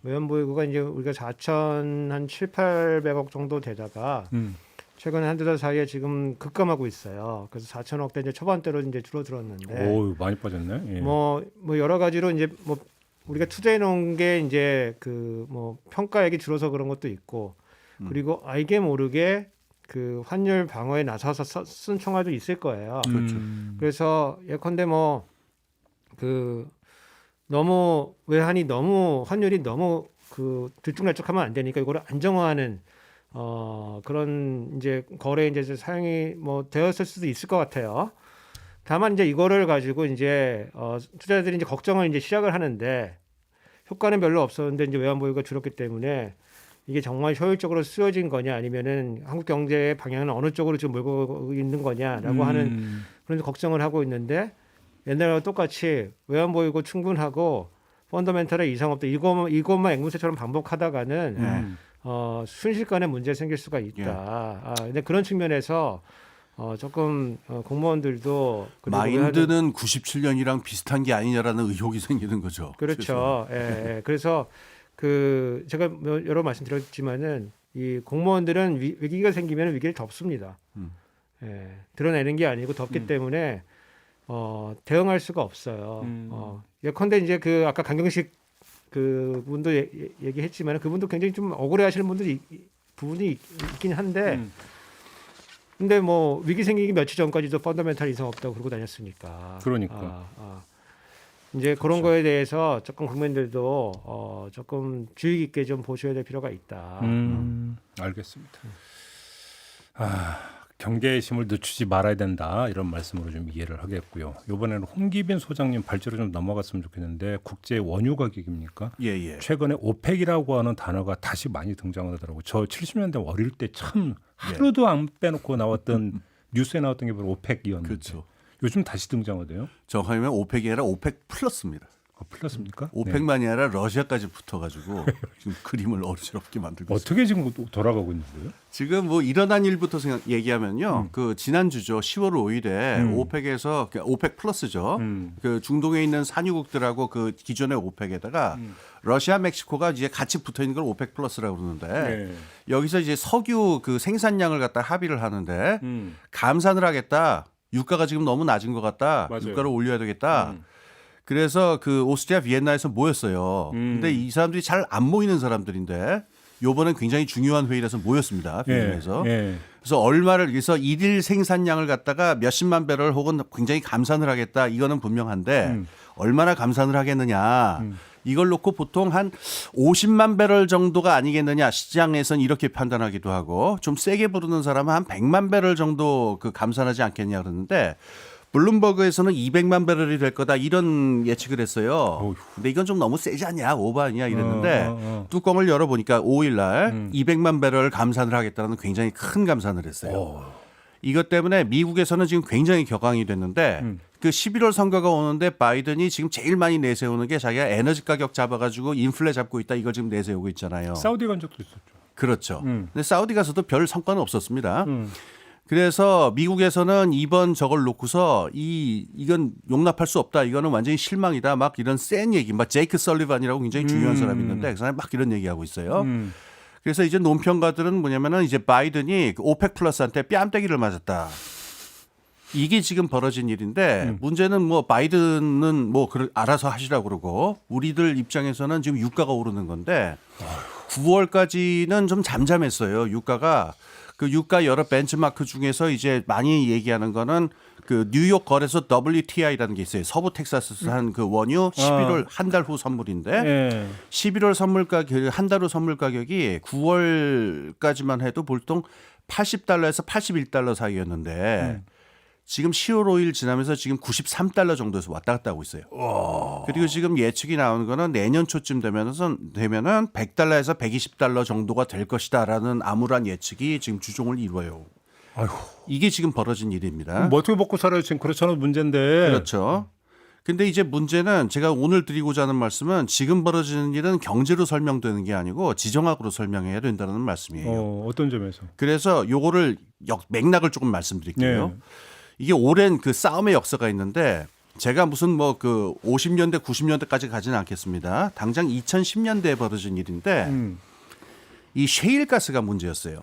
외환보유고가 이제 우리가 4,700억 정도 되다가 최근에 한두 달 사이에 지금 급감하고 있어요. 그래서 4,000억대 이제 초반대로 이제 줄어들었는데 오, 많이 빠졌네. 예. 뭐 여러 가지로 이제 뭐 우리가 투자해 놓은 게 이제 그 뭐 평가액이 줄어서 그런 것도 있고 그리고 알게 모르게 그 환율 방어에 나서서 쓴 총알도 있을 거예요. 그렇죠. 그래서 예컨대 뭐 그 너무 외환이 너무 환율이 너무 그 들쭉날쭉하면 안 되니까 이거를 안정화하는 그런 이제 거래 이제 사용이 뭐 되었을 수도 있을 것 같아요. 다만 이제 이거를 가지고 이제 투자자들이 이제 걱정을 이제 시작을 하는데 효과는 별로 없었는데 이제 외환 보유가 줄었기 때문에 이게 정말 효율적으로 쓰여진 거냐 아니면은 한국 경제의 방향은 어느 쪽으로 지금 몰고 있는 거냐라고 하는 그런 걱정을 하고 있는데 옛날과 똑같이 외환 보유고 충분하고 펀더멘털에 이상 없다 이것만 앵무새처럼 반복하다가는 순식간에 문제 생길 수가 있다. 근데 그런 측면에서 조금 공무원들도 마인드는 97년이랑 비슷한 게 아니냐라는 의혹이 생기는 거죠. 그렇죠. 예. 그래서 그 제가 여러 말씀드렸지만은 이 공무원들은 위기가 생기면 위기를 덮습니다. 예. 드러내는 게 아니고 덮기 때문에 대응할 수가 없어요. 예컨대 이제 그 아까 강경식 그 분도 얘기했지만 그분도 굉장히 좀 억울해하시는 분들이 부분이 있긴 한데. 근데 뭐 위기 생기기 며칠 전까지도 펀더멘탈 이상 없다고 그러고 다녔으니까. 그러니까. 이제 그런 거에 대해서 조금 국민들도 조금 주의 깊게 좀 보셔야 될 필요가 있다. 알겠습니다. 경계의 힘을 늦추지 말아야 된다 이런 말씀으로 좀 이해를 하겠고요. 이번에는 홍기빈 소장님 발제로 좀 넘어갔으면 좋겠는데 국제 원유 가격입니까? 예. 최근에 오펙이라고 하는 단어가 다시 많이 등장하더라고요. 저 70년대 어릴 때 참 하루도 안 빼놓고 나왔던 뉴스에 나왔던 게 바로 오펙이었는데 그렇죠. 요즘 다시 등장하대요. 정확하면 오펙이 아니라 오펙 플러스입니다. 플러스입니까? 오펙만이 아니라 러시아까지 붙어가지고 지금 그림을 어지럽게 만들고 있습니다. 어떻게 지금 돌아가고 있는데요? 지금 뭐 일어난 일부터 얘기하면요. 그 지난주죠. 10월 5일에 오펙에서 오펙 플러스죠. 그 중동에 있는 산유국들하고 그 기존의 오펙에다가 러시아, 멕시코가 이제 같이 붙어 있는 걸 오펙 플러스라고 그러는데 여기서 이제 석유 그 생산량을 갖다 합의를 하는데 감산을 하겠다. 유가가 지금 너무 낮은 것 같다. 맞아요. 유가를 올려야 되겠다. 그래서 그 오스트리아 비엔나에서 모였어요. 근데 이 사람들이 잘 안 모이는 사람들인데 요번엔 굉장히 중요한 회의라서 모였습니다. 비엔나에서. 그래서 그래서 일일 생산량을 갖다가 몇십만 배럴 혹은 굉장히 감산을 하겠다. 이거는 분명한데 얼마나 감산을 하겠느냐. 이걸 놓고 보통 한 50만 배럴 정도가 아니겠느냐. 시장에서는 이렇게 판단하기도 하고 좀 세게 부르는 사람은 한 100만 배럴 정도 그 감산하지 않겠냐 그러는데 블룸버그에서는 200만 배럴이 될 거다 이런 예측을 했어요. 근데 이건 좀 너무 세지 않냐 오버 아니냐 이랬는데 뚜껑을 열어보니까 5일 날 200만 배럴 감산을 하겠다는 굉장히 큰 감산을 했어요. 이것 때문에 미국에서는 지금 굉장히 격앙이 됐는데 그 11월 선거가 오는데 바이든이 지금 제일 많이 내세우는 게 자기가 에너지 가격 잡아가지고 인플레 잡고 있다 이걸 지금 내세우고 있잖아요. 사우디 간 적도 있었죠. 그렇죠. 근데 사우디 가서도 별 성과는 없었습니다. 그래서 미국에서는 이번 저걸 놓고서 이건 용납할 수 없다. 이거는 완전히 실망이다. 막 이런 센 얘기. 막 제이크 설리반이라고 굉장히 중요한 사람이 있는데 그 사람이 막 이런 얘기하고 있어요. 그래서 이제 논평가들은 뭐냐면은 이제 바이든이 그 오펙 플러스한테 뺨때기를 맞았다. 이게 지금 벌어진 일인데 문제는 뭐 바이든은 뭐 알아서 하시라고 그러고 우리들 입장에서는 지금 유가가 오르는 건데 9월까지는 좀 잠잠했어요. 유가가. 그 유가 여러 벤치마크 중에서 이제 많이 얘기하는 거는 그 뉴욕 거래소 WTI라는 게 있어요. 서부 텍사스에서 한 그 원유 11월 한 달 후 선물인데 11월 선물 가격 한 달 후 선물 가격이 9월까지만 해도 보통 $80에서 $81 사이였는데 지금 10월 5일 지나면서 지금 93달러 정도에서 왔다 갔다 하고 있어요. 그리고 지금 예측이 나오는 거는 내년 초쯤 되면은 100달러에서 120달러 정도가 될 것이다라는 암울한 예측이 지금 주종을 이루어요. 아이고. 이게 지금 벌어진 일입니다. 뭐 어떻게 먹고 살아요? 지금 그렇잖아요, 문제인데. 그렇죠. 근데 이제 문제는 제가 오늘 드리고자 하는 말씀은 지금 벌어지는 일은 경제로 설명되는 게 아니고 지정학으로 설명해야 된다는 말씀이에요. 어떤 점에서? 그래서 요거를 맥락을 조금 말씀드릴게요. 네. 이게 오랜 그 싸움의 역사가 있는데 제가 무슨 뭐 그 50년대 90년대까지 가지는 않겠습니다. 당장 2010년대에 벌어진 일인데 이 셰일가스가 문제였어요.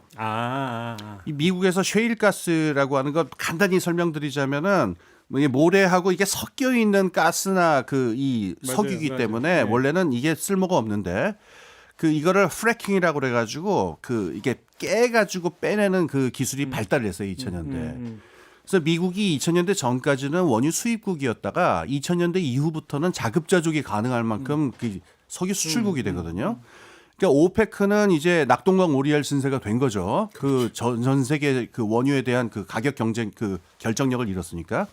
이 미국에서 셰일가스라고 하는 거 간단히 설명드리자면은 뭐 모래하고 이게 섞여 있는 가스나 그 이 석유기 맞아요. 때문에 네. 원래는 이게 쓸모가 없는데 그 이거를 프래킹이라고 그래가지고 그 이게 깨가지고 빼내는 그 기술이 발달을 했어요 2000년대. 그래서 미국이 2000년대 전까지는 원유 수입국이었다가 2000년대 이후부터는 자급자족이 가능할 만큼 그 석유 수출국이 되거든요. 그러니까 오페크는 이제 낙동강 오리알 신세가 된 거죠. 그 전 세계 그 원유에 대한 그 가격 경쟁 그 결정력을 잃었으니까.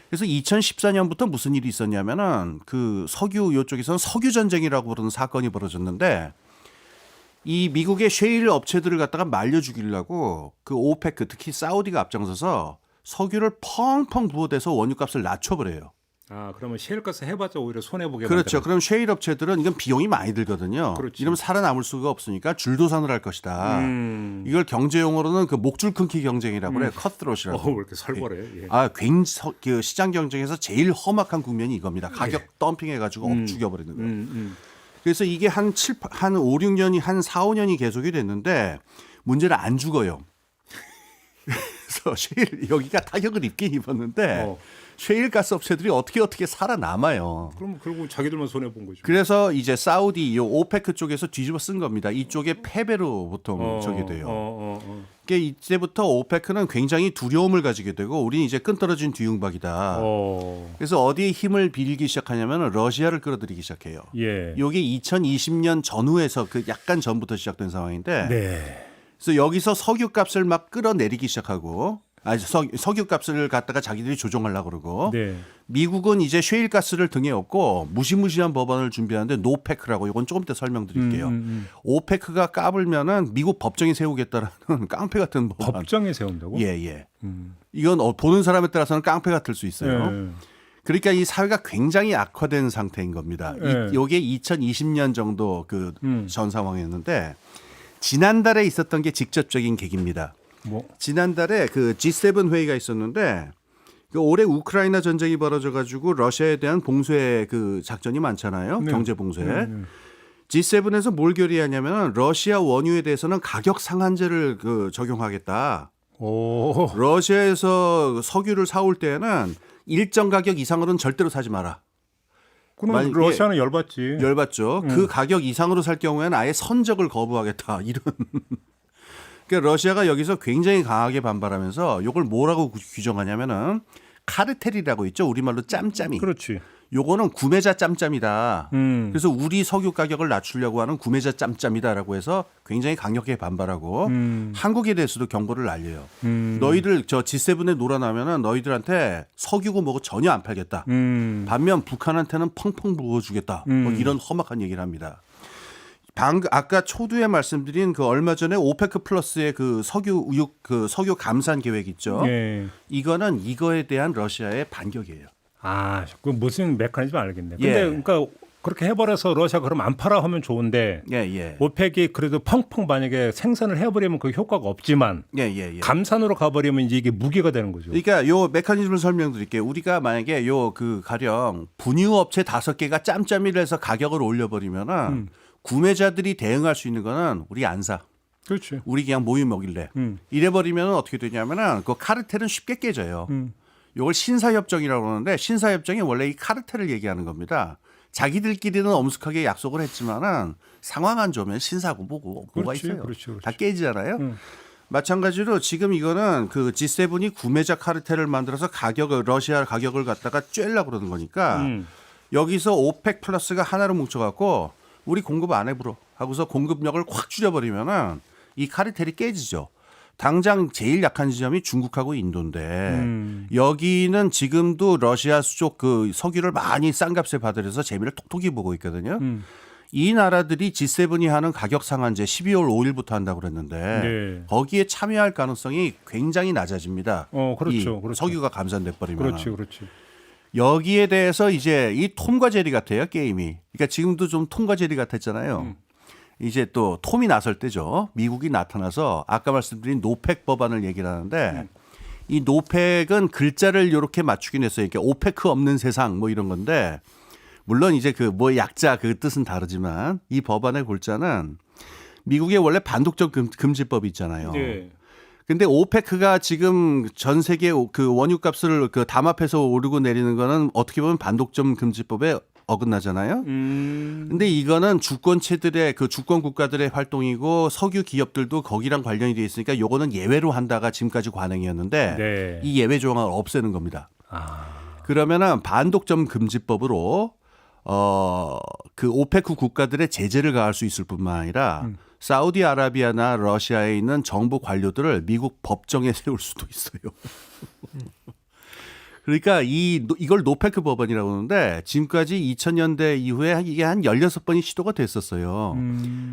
그래서 2014년부터 무슨 일이 있었냐면은 그 석유 이쪽에서는 석유 전쟁이라고 부르는 사건이 벌어졌는데 이 미국의 셰일 업체들을 갖다가 말려 죽이려고 그 오페크 특히 사우디가 앞장서서 석유를 펑펑 부어대서 원유값을 낮춰버려요. 그러면 셰일가스 해봤자 오히려 손해 보게. 그렇죠. 그럼 셰일 업체들은 이건 비용이 많이 들거든요. 그렇지. 이러면 살아남을 수가 없으니까 줄도산을 할 것이다. 이걸 경제용어로는 그 목줄 끊기 경쟁이라고 그래요. 컷트롯이라고. 왜 이렇게 살벌해? 예. 굉장히 그 시장 경쟁에서 제일 험악한 국면이 이겁니다. 가격 덤핑해가지고 업 죽여버리는 거예요. 그래서 이게 한 5, 6년이 한 4, 5년이 계속이 됐는데 문제는 안 죽어요. 그래서 셰일 여기가 타격을 입긴 입었는데 셰일 가스 업체들이 어떻게 살아남아요. 그럼 결국 자기들만 손해 본 거죠. 그래서 이제 사우디 요 오페크 쪽에서 뒤집어 쓴 겁니다. 이쪽에 패배로 보통 저게 돼요. 그러니까 이제부터 오페크는 굉장히 두려움을 가지게 되고 우리는 이제 끈떨어진 뒤응박이다. 그래서 어디에 힘을 빌기 시작하냐면 러시아를 끌어들이기 시작해요. 예. 이게 2020년 전후에서 그 약간 전부터 시작된 상황인데 네. 그래서 여기서 석유값을 막 끌어내리기 시작하고 석유값을 갖다가 자기들이 조정하려고 그러고 네. 미국은 이제 셰일가스를 등에 업고 무시무시한 법안을 준비하는데 노페크라고 이건 조금 이따 설명드릴게요. 오페크가 까불면은 미국 법정에 세우겠다라는 깡패 같은 법안. 법정에 세운다고? 예. 이건 보는 사람에 따라서는 깡패 같을 수 있어요. 예. 그러니까 이 사회가 굉장히 악화된 상태인 겁니다. 예. 이게 2020년 정도 그 전 상황이었는데 지난달에 있었던 게 직접적인 계기입니다. 뭐? 지난달에 그 G7 회의가 있었는데 그 올해 우크라이나 전쟁이 벌어져 가지고 러시아에 대한 봉쇄 그 작전이 많잖아요. 네. 경제 봉쇄. G7에서 뭘 결의하냐면 러시아 원유에 대해서는 가격 상한제를 그 적용하겠다. 러시아에서 석유를 사올 때에는 일정 가격 이상으로는 절대로 사지 마라. 그럼 러시아는 열받지. 열받죠. 그 가격 이상으로 살 경우에는 아예 선적을 거부하겠다. 이런. 그러니까 러시아가 여기서 굉장히 강하게 반발하면서 이걸 뭐라고 규정하냐면은 카르텔이라고 있죠. 우리말로 짬짬이. 그렇지. 요거는 구매자 짬짬이다. 음. 그래서 우리 석유 가격을 낮추려고 하는 구매자 짬짬이다라고 해서 굉장히 강력하게 반발하고 한국에 대해서도 경고를 날려요. 너희들 저 G7에 놀아나면은 너희들한테 석유고 뭐고 전혀 안 팔겠다. 반면 북한한테는 펑펑 부어주겠다. 뭐 이런 험악한 얘기를 합니다. 아까 초두에 말씀드린 그 얼마 전에 오페크 플러스의 그 석유 우육 그 석유 감산 계획 있죠. 예. 이거는 이거에 대한 러시아의 반격이에요. 그 무슨 메커니즘 알겠네. 근데 예. 그러니까 그렇게 해버려서 러시아 그럼 안 팔아 하면 좋은데 예. 오펙이 그래도 펑펑 만약에 생산을 해버리면 그 효과가 없지만 예. 감산으로 가버리면 이제 이게 무기가 되는 거죠. 그러니까 요 메커니즘을 설명드릴게요. 우리가 만약에 요 그 가령 분유 업체 5개가 짬짬이를 해서 가격을 올려버리면은 구매자들이 대응할 수 있는 거는 우리 안 사. 그렇지. 우리 그냥 모유 먹일래. 이래버리면 어떻게 되냐면은 그 카르텔은 쉽게 깨져요. 요걸 신사협정이라고 그러는데 신사협정이 원래 이 카르텔을 얘기하는 겁니다. 자기들끼리는 엄숙하게 약속을 했지만은 상황 안 좋으면 신사고 뭐가 그렇지, 있어요. 그렇지. 다 깨지잖아요. 마찬가지로 지금 이거는 그 G7이 구매자 카르텔을 만들어서 러시아 가격을 갖다가 쬐려고 그러는 거니까 여기서 오펙 플러스가 하나로 뭉쳐갖고 우리 공급 안 해불어 하고서 공급력을 확 줄여버리면은 이 카르텔이 깨지죠. 당장 제일 약한 지점이 중국하고 인도인데 여기는 지금도 러시아 수족 그 석유를 많이 싼 값에 받으려서 재미를 톡톡히 보고 있거든요. 이 나라들이 G7이 하는 가격 상한제 12월 5일부터 한다고 그랬는데 네. 거기에 참여할 가능성이 굉장히 낮아집니다. 그렇죠, 이 그렇죠. 석유가 감산돼 버리면. 그렇지. 여기에 대해서 이제 이 톰과 제리 같아요, 게임이. 그러니까 지금도 좀 톰과 제리 같았잖아요. 이제 또 톰이 나설 때죠. 미국이 나타나서 아까 말씀드린 노펙 법안을 얘기를 하는데 이 노펙은 글자를 이렇게 맞추긴 했어요. 이렇게 오페크 없는 세상 뭐 이런 건데 물론 이제 그 뭐 약자 그 뜻은 다르지만 이 법안의 골자는 미국의 원래 반독점 금지법이 있잖아요. 네. 근데 오페크가 지금 전 세계 그 원유값을 그 담합해서 오르고 내리는 거는 어떻게 보면 반독점 금지법에 어긋나잖아요. 근데 이거는 주권체들의 그 주권 국가들의 활동이고 석유 기업들도 거기랑 관련이 돼 있으니까 요거는 예외로 한다가 지금까지 관행이었는데 네. 이 예외 조항을 없애는 겁니다. 아. 그러면은 반독점 금지법으로 그 오페크 국가들의 제재를 가할 수 있을 뿐만 아니라 사우디아라비아나 러시아에 있는 정부 관료들을 미국 법정에 세울 수도 있어요. 그러니까 이걸 노페크 법안이라고 하는데 지금까지 2000년대 이후에 이게 한 16번이 시도가 됐었어요.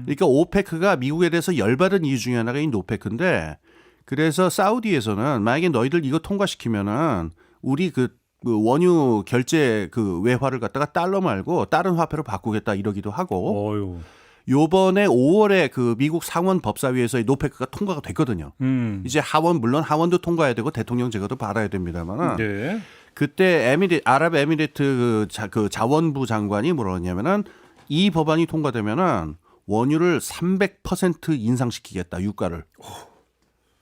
그러니까 오페크가 미국에 대해서 열받은 이유 중에 하나가 이 노페크인데 그래서 사우디에서는 만약에 너희들 이거 통과시키면은 우리 그 원유 결제 그 외화를 갖다가 달러 말고 다른 화폐로 바꾸겠다 이러기도 하고 어유. 요번에 5월에 그 미국 상원 법사위에서 이 노페크가 통과가 됐거든요. 이제 하원 물론 하원도 통과해야 되고 대통령 제거도 받아야 됩니다만 네. 그때 아랍에미리트 그 자원부 장관이 뭐라 했냐면은 이 법안이 통과되면은 원유를 300% 인상시키겠다 유가를.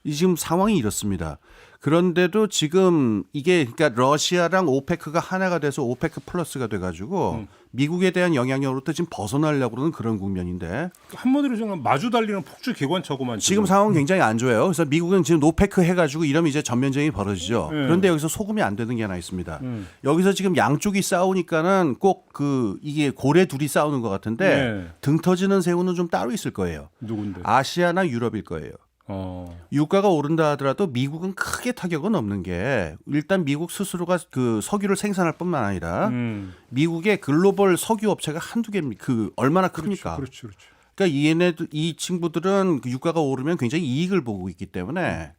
이 지금 상황이 이렇습니다. 그런데도 지금 이게 그러니까 러시아랑 오페크가 하나가 돼서 오페크 플러스가 돼가지고 미국에 대한 영향력으로부터 지금 벗어나려고 그러는 그런 국면인데 한마디로 정말 마주 달리는 폭주 기관차고만 지금 상황은 굉장히 안 좋아요. 그래서 미국은 지금 노페크 해가지고 이러면 이제 전면전이 벌어지죠. 그런데 여기서 소금이 안 되는 게 하나 있습니다. 여기서 지금 양쪽이 싸우니까는 꼭 그 이게 고래 둘이 싸우는 것 같은데 네. 등 터지는 새우는 좀 따로 있을 거예요. 누군데? 아시아나 유럽일 거예요. 유가가 오른다 하더라도 미국은 크게 타격은 없는 게 일단 미국 스스로가 그 석유를 생산할 뿐만 아니라 미국의 글로벌 석유 업체가 한두 개입니까? 그 얼마나 큽니까? 그렇죠. 그러니까 이 친구들은 그 유가가 오르면 굉장히 이익을 보기 때문에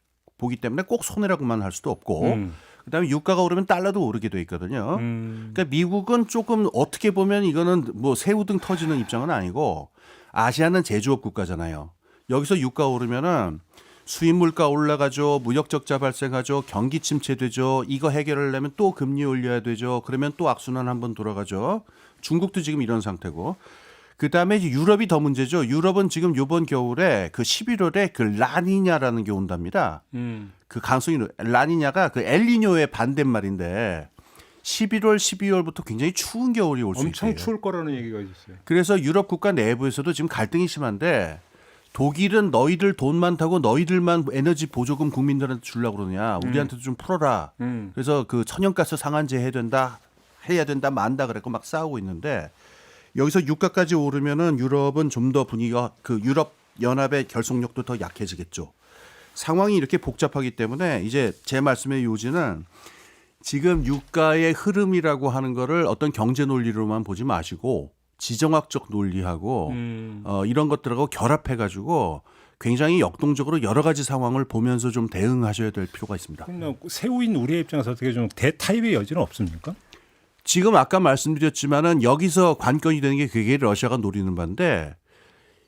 꼭 손해라고만 할 수도 없고 그다음에 유가가 오르면 달러도 오르게 돼 있거든요. 그러니까 미국은 조금 어떻게 보면 이거는 뭐 새우등 터지는 입장은 아니고 아시아는 제조업 국가잖아요. 여기서 유가 오르면은 수입 물가 올라가죠. 무역 적자 발생하죠. 경기 침체되죠. 이거 해결하려면 또 금리 올려야 되죠. 그러면 또 악순환 한번 돌아가죠. 중국도 지금 이런 상태고. 그다음에 유럽이 더 문제죠. 유럽은 지금 이번 겨울에 그 11월에 그 라니냐라는 게 온답니다. 그 강성이 라니냐가 그 엘니뇨의 반대말인데 11월, 12월부터 굉장히 추운 겨울이 올 수 있어요. 엄청 추울 거라는 얘기가 있었어요. 그래서 유럽 국가 내부에서도 지금 갈등이 심한데 독일은 너희들 돈 많다고 너희들만 에너지 보조금 국민들한테 주려고 그러냐. 우리한테도 좀 풀어라. 그래서 그 천연가스 상한제 해야 된다 만다 그랬고 막 싸우고 있는데 여기서 유가까지 오르면은 유럽은 좀 더 분위기가 그 유럽 연합의 결속력도 더 약해지겠죠. 상황이 이렇게 복잡하기 때문에 이제 제 말씀의 요지는 지금 유가의 흐름이라고 하는 거를 어떤 경제 논리로만 보지 마시고 지정학적 논리하고 이런 것들하고 결합해가지고 굉장히 역동적으로 여러 가지 상황을 보면서 좀 대응하셔야 될 필요가 있습니다. 그럼 새우인 우리의 입장에서 어떻게 좀 대타협의 여지는 없습니까? 지금 아까 말씀드렸지만은 여기서 관건이 되는 게 그게 러시아가 노리는 바인데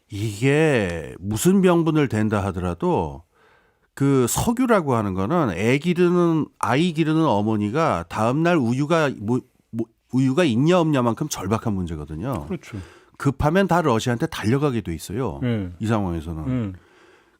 이게 무슨 명분을 댄다 하더라도 그 석유라고 하는 거는 아이 기르는 어머니가 다음날 우유가 있냐 없냐만큼 절박한 문제거든요. 그렇죠. 급하면 다 러시아한테 달려가게 돼 있어요. 이 상황에서는.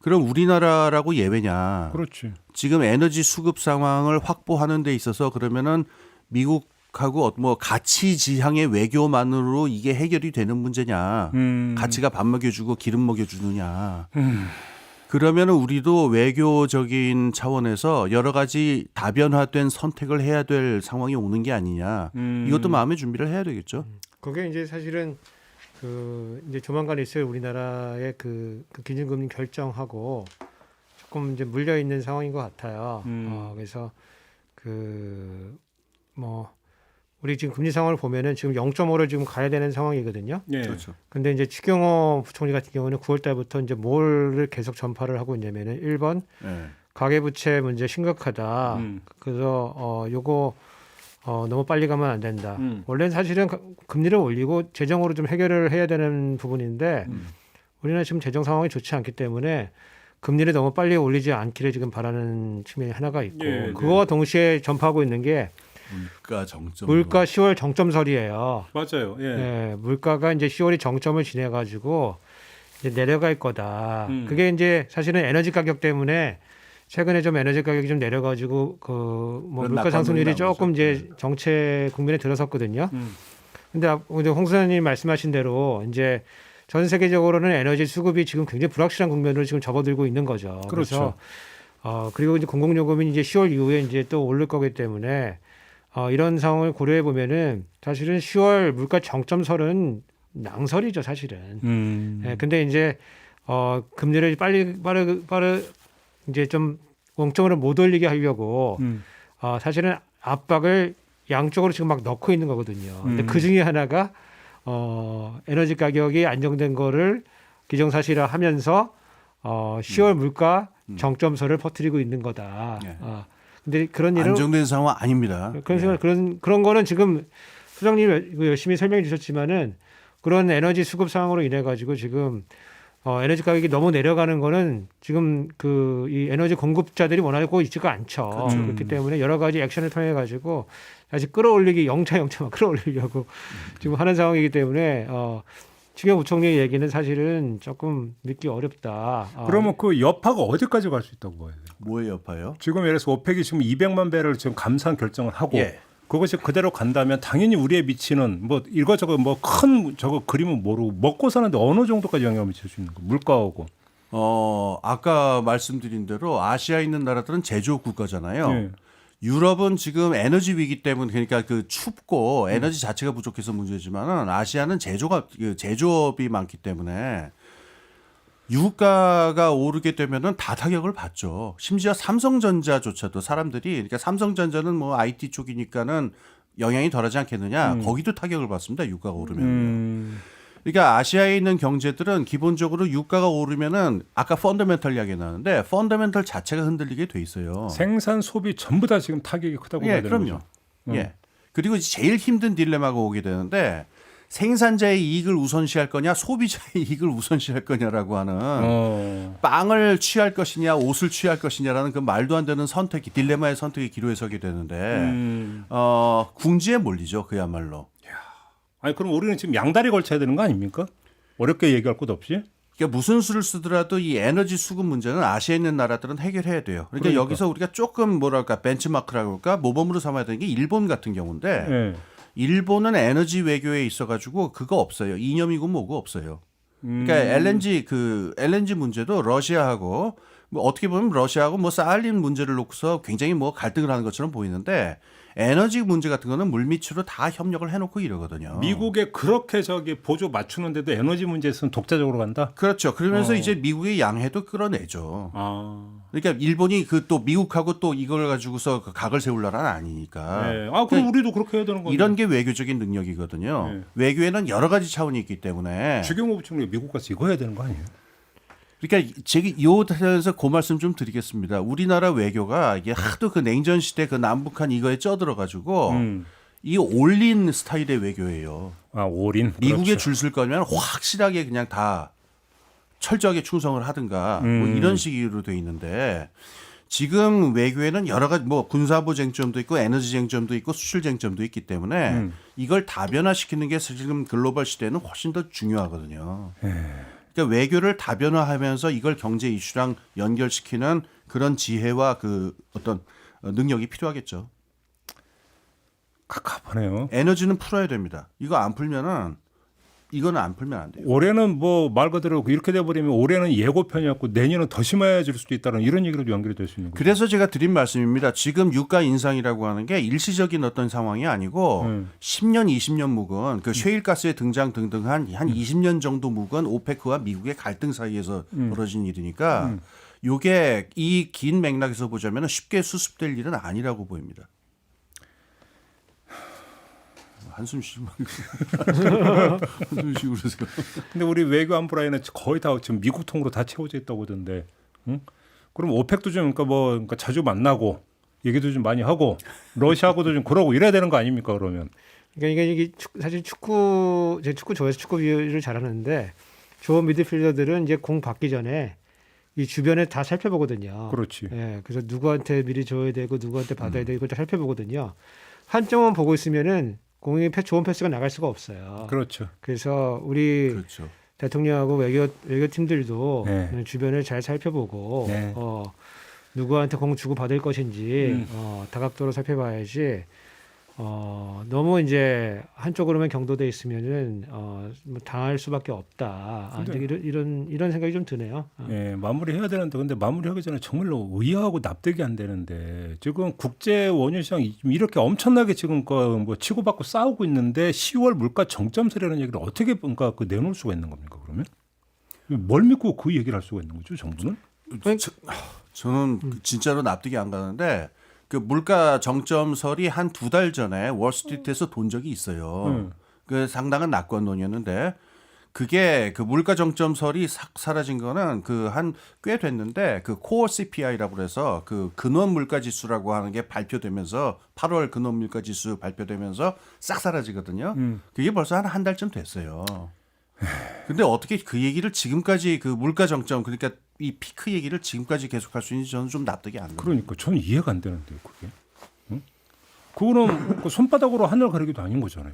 그럼 우리나라라고 예외냐. 그렇지. 지금 에너지 수급 상황을 확보하는 데 있어서 그러면은 미국하고 뭐 가치 지향의 외교만으로 이게 해결이 되는 문제냐. 가치가 밥 먹여주고 기름 먹여주느냐. 그러면은 우리도 외교적인 차원에서 여러 가지 다변화된 선택을 해야 될 상황이 오는 게 아니냐. 이것도 마음의 준비를 해야 되겠죠. 그게 이제 사실은 그 이제 조만간 있을 우리나라의 그 기준금리 결정하고 조금 이제 물려 있는 상황인 것 같아요. 음. 그래서 뭐 우리 지금 금리 상황을 보면은 지금 0.5를 지금 가야 되는 상황이거든요. 예. 그렇죠. 근데 이제 추경호 부총리 같은 경우는 9월 달부터 이제 뭐를 계속 전파를 하고 있냐면은 1번 예. 가계부채 문제 심각하다. 음. 그래서 요거 너무 빨리 가면 안 된다. 원래는 사실은 금리를 올리고 재정으로 좀 해결을 해야 되는 부분인데 우리는 지금 재정 상황이 좋지 않기 때문에 금리를 너무 빨리 올리지 않기를 지금 바라는 측면이 하나가 있고 예, 네. 그거와 동시에 전파하고 있는 게 물가 정점. 물가 10월 정점설이에요. 맞아요. 예. 예, 물가가 이제 10월이 정점을 지내가지고 이제 내려갈 거다. 음. 그게 이제 사실은 에너지 가격 때문에 최근에 좀 에너지 가격이 좀 내려가지고 뭐 그런 물가 상승률이 낙관론이 조금 나오죠. 이제 정체 국면에 들어섰거든요. 음. 근데 홍 소장님 말씀하신 대로 이제 전 세계적으로는 에너지 수급이 지금 굉장히 불확실한 국면으로 지금 접어들고 있는 거죠. 그렇죠. 그래서 그리고 이제 공공요금이 이제 10월 이후에 이제 또 오를 거기 때문에 이런 상황을 고려해 보면은 사실은 10월 물가 정점설은 낭설이죠, 사실은. 예, 근데 이제 금리를 빨리 이제 좀 원점으로 못 올리게 하려고 사실은 압박을 양쪽으로 지금 막 넣고 있는 거거든요. 근데 그 중에 하나가 에너지 가격이 안정된 거를 기정사실화하면서 10월 물가 정점설을 퍼뜨리고 있는 거다. 네. 근데 그런 일은 안정된 상황 아닙니다. 그래서 그런 거는 지금 소장님 열심히 설명해 주셨지만은 그런 에너지 수급 상황으로 인해 가지고 지금 에너지 가격이 너무 내려가는 거는 지금 이 에너지 공급자들이 원하고 있지가 않죠. 그렇죠. 그렇기 때문에 여러 가지 액션을 통해 가지고 다시 끌어올리기 영차만 끌어올리려고 지금 하는 상황이기 때문에 추경 부총리의 얘기는 사실은 조금 믿기 어렵다. 그러면 그 여파가 어디까지 갈 수 있다고 봐야 돼요? 뭐의 여파요? 지금 예를 들어서 오펙이 지금 200만 배를 지금 감산 결정을 하고 예. 그것이 그대로 간다면 당연히 우리에 미치는 뭐 이거저거 뭐 큰 저거 그림은 모르고 먹고 사는데 어느 정도까지 영향을 미칠 수 있는 거 물가하고. 아까 말씀드린 대로 아시아에 있는 나라들은 제조업 국가잖아요. 예. 유럽은 지금 에너지 위기 때문에 그러니까 그 춥고 에너지 자체가 부족해서 문제지만은 아시아는 제조업이 많기 때문에 유가가 오르게 되면은 다 타격을 받죠. 심지어 삼성전자조차도 사람들이 그러니까 삼성전자는 뭐 IT 쪽이니까는 영향이 덜하지 않겠느냐. 거기도 타격을 받습니다. 유가가 오르면. 그러니까 아시아에 있는 경제들은 기본적으로 유가가 오르면은 아까 펀더멘털 이야기 나는데 펀더멘털 자체가 흔들리게 돼 있어요. 생산 소비 전부 다 지금 타격이 크다고 봐야 예, 되는 그럼요. 거죠. 예. 그리고 제일 힘든 딜레마가 오게 되는데 생산자의 이익을 우선시할 거냐, 소비자의 이익을 우선시할 거냐라고 하는 빵을 취할 것이냐, 옷을 취할 것이냐라는 그 말도 안 되는 선택이 딜레마의 선택의 기로에 서게 되는데 궁지에 몰리죠, 그야말로. 아니 그럼 우리는 지금 양다리 걸쳐야 되는 거 아닙니까? 어렵게 얘기할 것도 없이. 그러니까 무슨 수를 쓰더라도 이 에너지 수급 문제는 아시아에 있는 나라들은 해결해야 돼요. 그러니까 여기서 우리가 조금 뭐랄까 벤치마크라고 할까 모범으로 삼아야 되는 게 일본 같은 경우인데 예. 일본은 에너지 외교에 있어가지고 그거 없어요. 이념이고 뭐고 없어요. 그러니까 LNG 문제도 러시아하고 뭐 어떻게 보면 러시아하고 뭐 사할린 문제를 놓고서 굉장히 뭐 갈등을 하는 것처럼 보이는데 에너지 문제 같은 거는 물밑으로 다 협력을 해놓고 이러거든요. 미국에 그렇게 저기 보조 맞추는데도 에너지 문제에서는 독자적으로 간다. 그렇죠. 그러면서 이제 미국의 양해도 끌어내죠. 그러니까 일본이 또 미국하고 또 이걸 가지고서 각을 세울 나라는 아니니까. 네. 그럼 우리도 그렇게 해야 되는 거죠. 이런 게 외교적인 능력이거든요. 네. 외교에는 여러 가지 차원이 있기 때문에. 주경호 부총리가 미국 가서 이거 해야 되는 거 아니에요? 그러니까 제가 이 대해서 그 말씀 좀 드리겠습니다. 우리나라 외교가 이게 하도 그 냉전 시대 그 남북한 이거에 쪄들어 가지고 이 올린 스타일의 외교예요. 올인. 미국에 그렇죠. 줄 쓸 거면 확실하게 그냥 다 철저하게 충성을 하든가 뭐 이런 식으로 돼 있는데 지금 외교에는 여러 가지 뭐 군사부 쟁점도 있고 에너지 쟁점도 있고 수출 쟁점도 있기 때문에 이걸 다변화시키는 게 지금 글로벌 시대에는 훨씬 더 중요하거든요. 그러니까 외교를 다변화하면서 이걸 경제 이슈랑 연결시키는 그런 지혜와 그 어떤 능력이 필요하겠죠. 갑갑하네요. 에너지는 풀어야 됩니다. 이거 안 풀면은 이거는 안 풀면 안 돼요. 올해는 뭐 말 그대로 이렇게 돼버리면 올해는 예고편이었고 내년은 더 심해질 수도 있다는 이런 얘기로도 연결이 될 수 있는 거죠. 그래서 제가 드린 말씀입니다. 지금 유가 인상이라고 하는 게 일시적인 어떤 상황이 아니고 10년, 20년 묵은 그 셰일가스의 등장 등등 한 20년 정도 묵은 오페크와 미국의 갈등 사이에서 벌어진 일이니까 요게 이 긴 맥락에서 보자면 쉽게 수습될 일은 아니라고 보입니다. 한숨 쉬고 한숨 쉬고 그러세요. 근데 우리 외교 안보 라인은 거의 다 지금 미국 통으로 다 채워져 있다고 하던데, 응? 그럼 오펙도 좀 그러니까 자주 만나고 얘기도 좀 많이 하고 러시아하고도 좀 그러고 이래야 되는 거 아닙니까 그러면? 그러니까 이게 사실 제가 축구 좋아해서 축구를 잘하는데 좋은 미드필더들은 이제 공 받기 전에 이 주변에 다 살펴보거든요. 그렇지. 예, 그래서 누구한테 미리 줘야 되고 누구한테 받아야 되고 이걸 다 살펴보거든요. 한쪽만 보고 있으면은 공이 좋은 패스가 나갈 수가 없어요. 그렇죠. 그래서 우리 그렇죠. 대통령하고 외교팀들도 네. 주변을 잘 살펴보고 네. 누구한테 공 주고 받을 것인지 다각도로 살펴봐야지. 너무 이제 한쪽으로만 경도돼 있으면은 뭐 당할 수밖에 없다. 근데- 이제 이런 생각이 좀 드네요. 예, 마무리해야 되는데 근데 마무리하기 전에 정말로 의아하고 납득이 안 되는데 지금 국제 원유 시장 이렇게 엄청나게 지금 뭐 치고받고 싸우고 있는데 10월 물가 정점세라는 얘기를 어떻게 뭔가 내놓을 수가 있는 겁니까 그러면? 뭘 믿고 그 얘기를 할 수가 있는 거죠 정부는? 저는 진짜로 납득이 안 가는데 그 물가 정점설이 한 2달 전에 월스트리트에서 본 적이 있어요. 그 상당한 낙관론이었는데 그게 그 물가 정점설이 싹 사라진 거는 그 한 꽤 됐는데 그 코어 CPI라고 그래서 그 근원 물가 지수라고 하는 게 발표되면서 8월 근원 물가 지수 발표되면서 싹 사라지거든요. 그게 벌써 한 달쯤 됐어요. 근데 어떻게 그 얘기를 지금까지 그 물가 정점 그러니까 이 피크 얘기를 지금까지 계속할 수 있는지 저는 좀 납득이 안 가요. 그러니까 저는 이해가 안 되는데요 그게. 응? 그거는 그 손바닥으로 하늘 가리기도 아닌 거잖아요.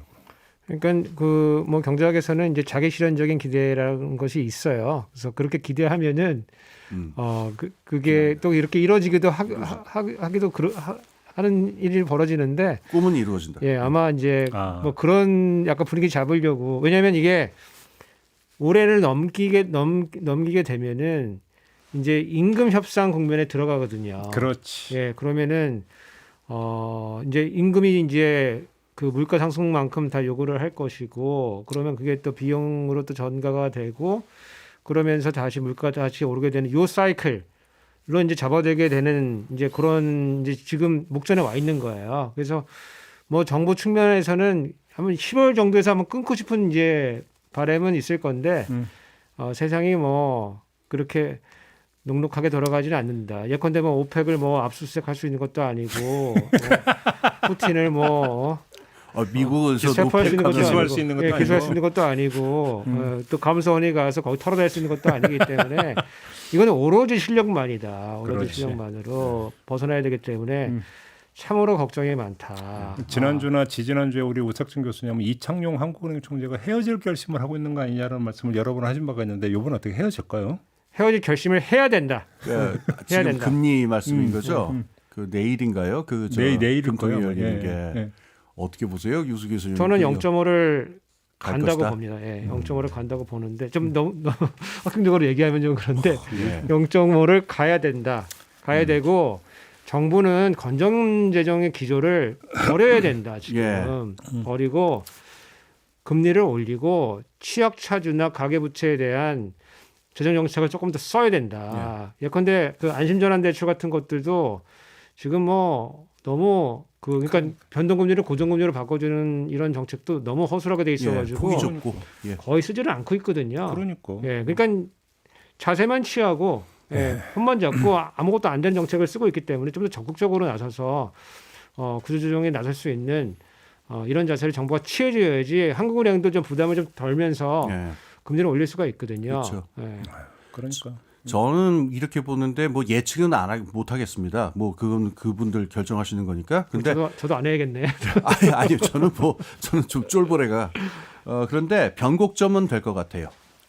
그러니까 그 뭐 경제학에서는 이제 자기 실현적인 기대라는 것이 있어요. 그래서 그렇게 기대하면은 그게 또 이렇게 이루어지기도 하기도 하는 일이 벌어지는데 꿈은 이루어진다. 예, 아마 이제 뭐 그런 약간 분위기 잡으려고 왜냐하면 이게 올해를 넘기게 되면은 이제 임금 협상 국면에 들어가거든요. 그렇지. 예, 그러면은 이제 임금이 이제 그 물가 상승만큼 다 요구를 할 것이고 그러면 그게 또 비용으로 또 전가가 되고 그러면서 다시 물가가 다시 오르게 되는 요 사이클로 이제 잡아들게 되는 이제 그런 이제 지금 목전에 와 있는 거예요. 그래서 뭐 정부 측면에서는 한번 10월 정도에서 한번 끊고 싶은 이제 바람은 있을 건데 세상이 뭐 그렇게 녹록하게 돌아가지는 않는다. 예컨대 뭐 오펙을 뭐 압수수색할 수 있는 것도 아니고 푸틴을 뭐 미국에서 체포할 수 있는 것도 기소할 아니고, 수 있는 것도 예, 기소할 아니고. 수 있는 것도 아니고 또 감사원에 가서 거기 털어낼 수 있는 것도 아니기 때문에 이거는 오로지 실력만이다. 오로지 그렇지. 실력만으로 벗어나야 되기 때문에 참으로 걱정이 많다. 지난주나 지지난주에 우리 우석준 교수님은 이창용 한국은행 총재가 헤어질 결심을 하고 있는 거 아니냐는 말씀을 여러 번 하신 바가 있는데 이번 어떻게 헤어질까요? 헤어질 결심을 해야 된다. 지금 된다. 금리 말씀인 거죠. 그 내일인가요? 내일일 금통위 거예요. 열리는 게 예. 어떻게 보세요, 유수 교수님? 저는 0.5를 갈 간다고 것이다? 봅니다. 예, 0.5를 간다고 보는데 좀 너무 확증적으로 얘기하면 좀 그런데 예. 0.5를 가야 된다. 가야 되고 정부는 건전 재정의 기조를 버려야 된다. 지금 버리고 금리를 올리고 취약 차주나 가계부채에 대한 재정 정책을 조금 더 써야 된다. 예컨대 그 안심전환 대출 같은 것들도 지금 뭐 너무 그러니까 변동금리를 고정금리로 바꿔주는 이런 정책도 너무 허술하게 돼 있어가지고 폭이 좁고 거의 쓰지를 않고 있거든요. 그러니까. 예, 그러니까 자세만 취하고 손만 잡고 아무것도 안 된 정책을 쓰고 있기 때문에 좀 더 적극적으로 나서서 구조조정에 나설 수 있는 이런 자세를 정부가 취해줘야지 한국은행도 좀 부담을 좀 덜면서 금리를 올릴 수가 있거든요. 그렇죠. 예. 그러니까. 저는 이렇게 보는데 뭐 예측은 못 하겠습니다. 뭐 그건 그분들 결정하시는 거니까. 근데 저도 안 해야겠네. 아니요, 저는 좀 쫄보래가. 그런데 변곡점은 될 것 같아요.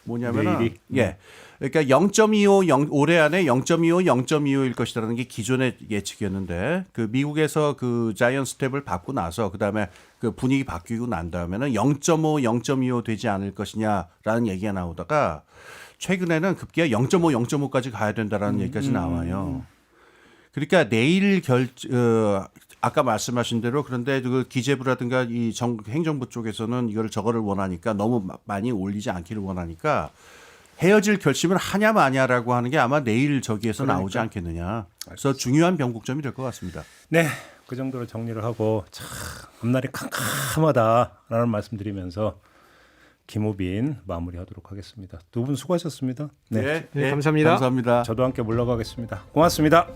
뭐냐면은 내일이? 예. 그러니까 0.25 올해 안에 0.25, 0.25일 것이라는 게 기존의 예측이었는데 그 미국에서 그 자이언 스텝을 밟고 나서 그다음에 그 분위기 바뀌고 난 다음에는 0.5, 0.25 되지 않을 것이냐라는 얘기가 나오다가 최근에는 급기야 0.5, 0.5까지 가야 된다라는 얘기까지 나와요. 그러니까 내일 아까 말씀하신 대로 그런데 그 기재부라든가 이 행정부 쪽에서는 이걸 저거를 원하니까 너무 많이 올리지 않기를 원하니까 헤어질 결심을 하냐 마냐라고 하는 게 아마 내일 저기에서 나오지 않겠느냐. 그래서 중요한 변곡점이 될 것 같습니다. 네, 그 정도로 정리를 하고 참 앞날이 캄캄하다라는 말씀드리면서 김우빈 마무리하도록 하겠습니다. 두 분 수고하셨습니다. 네, 네, 감사합니다. 감사합니다. 저도 함께 물러가겠습니다. 고맙습니다.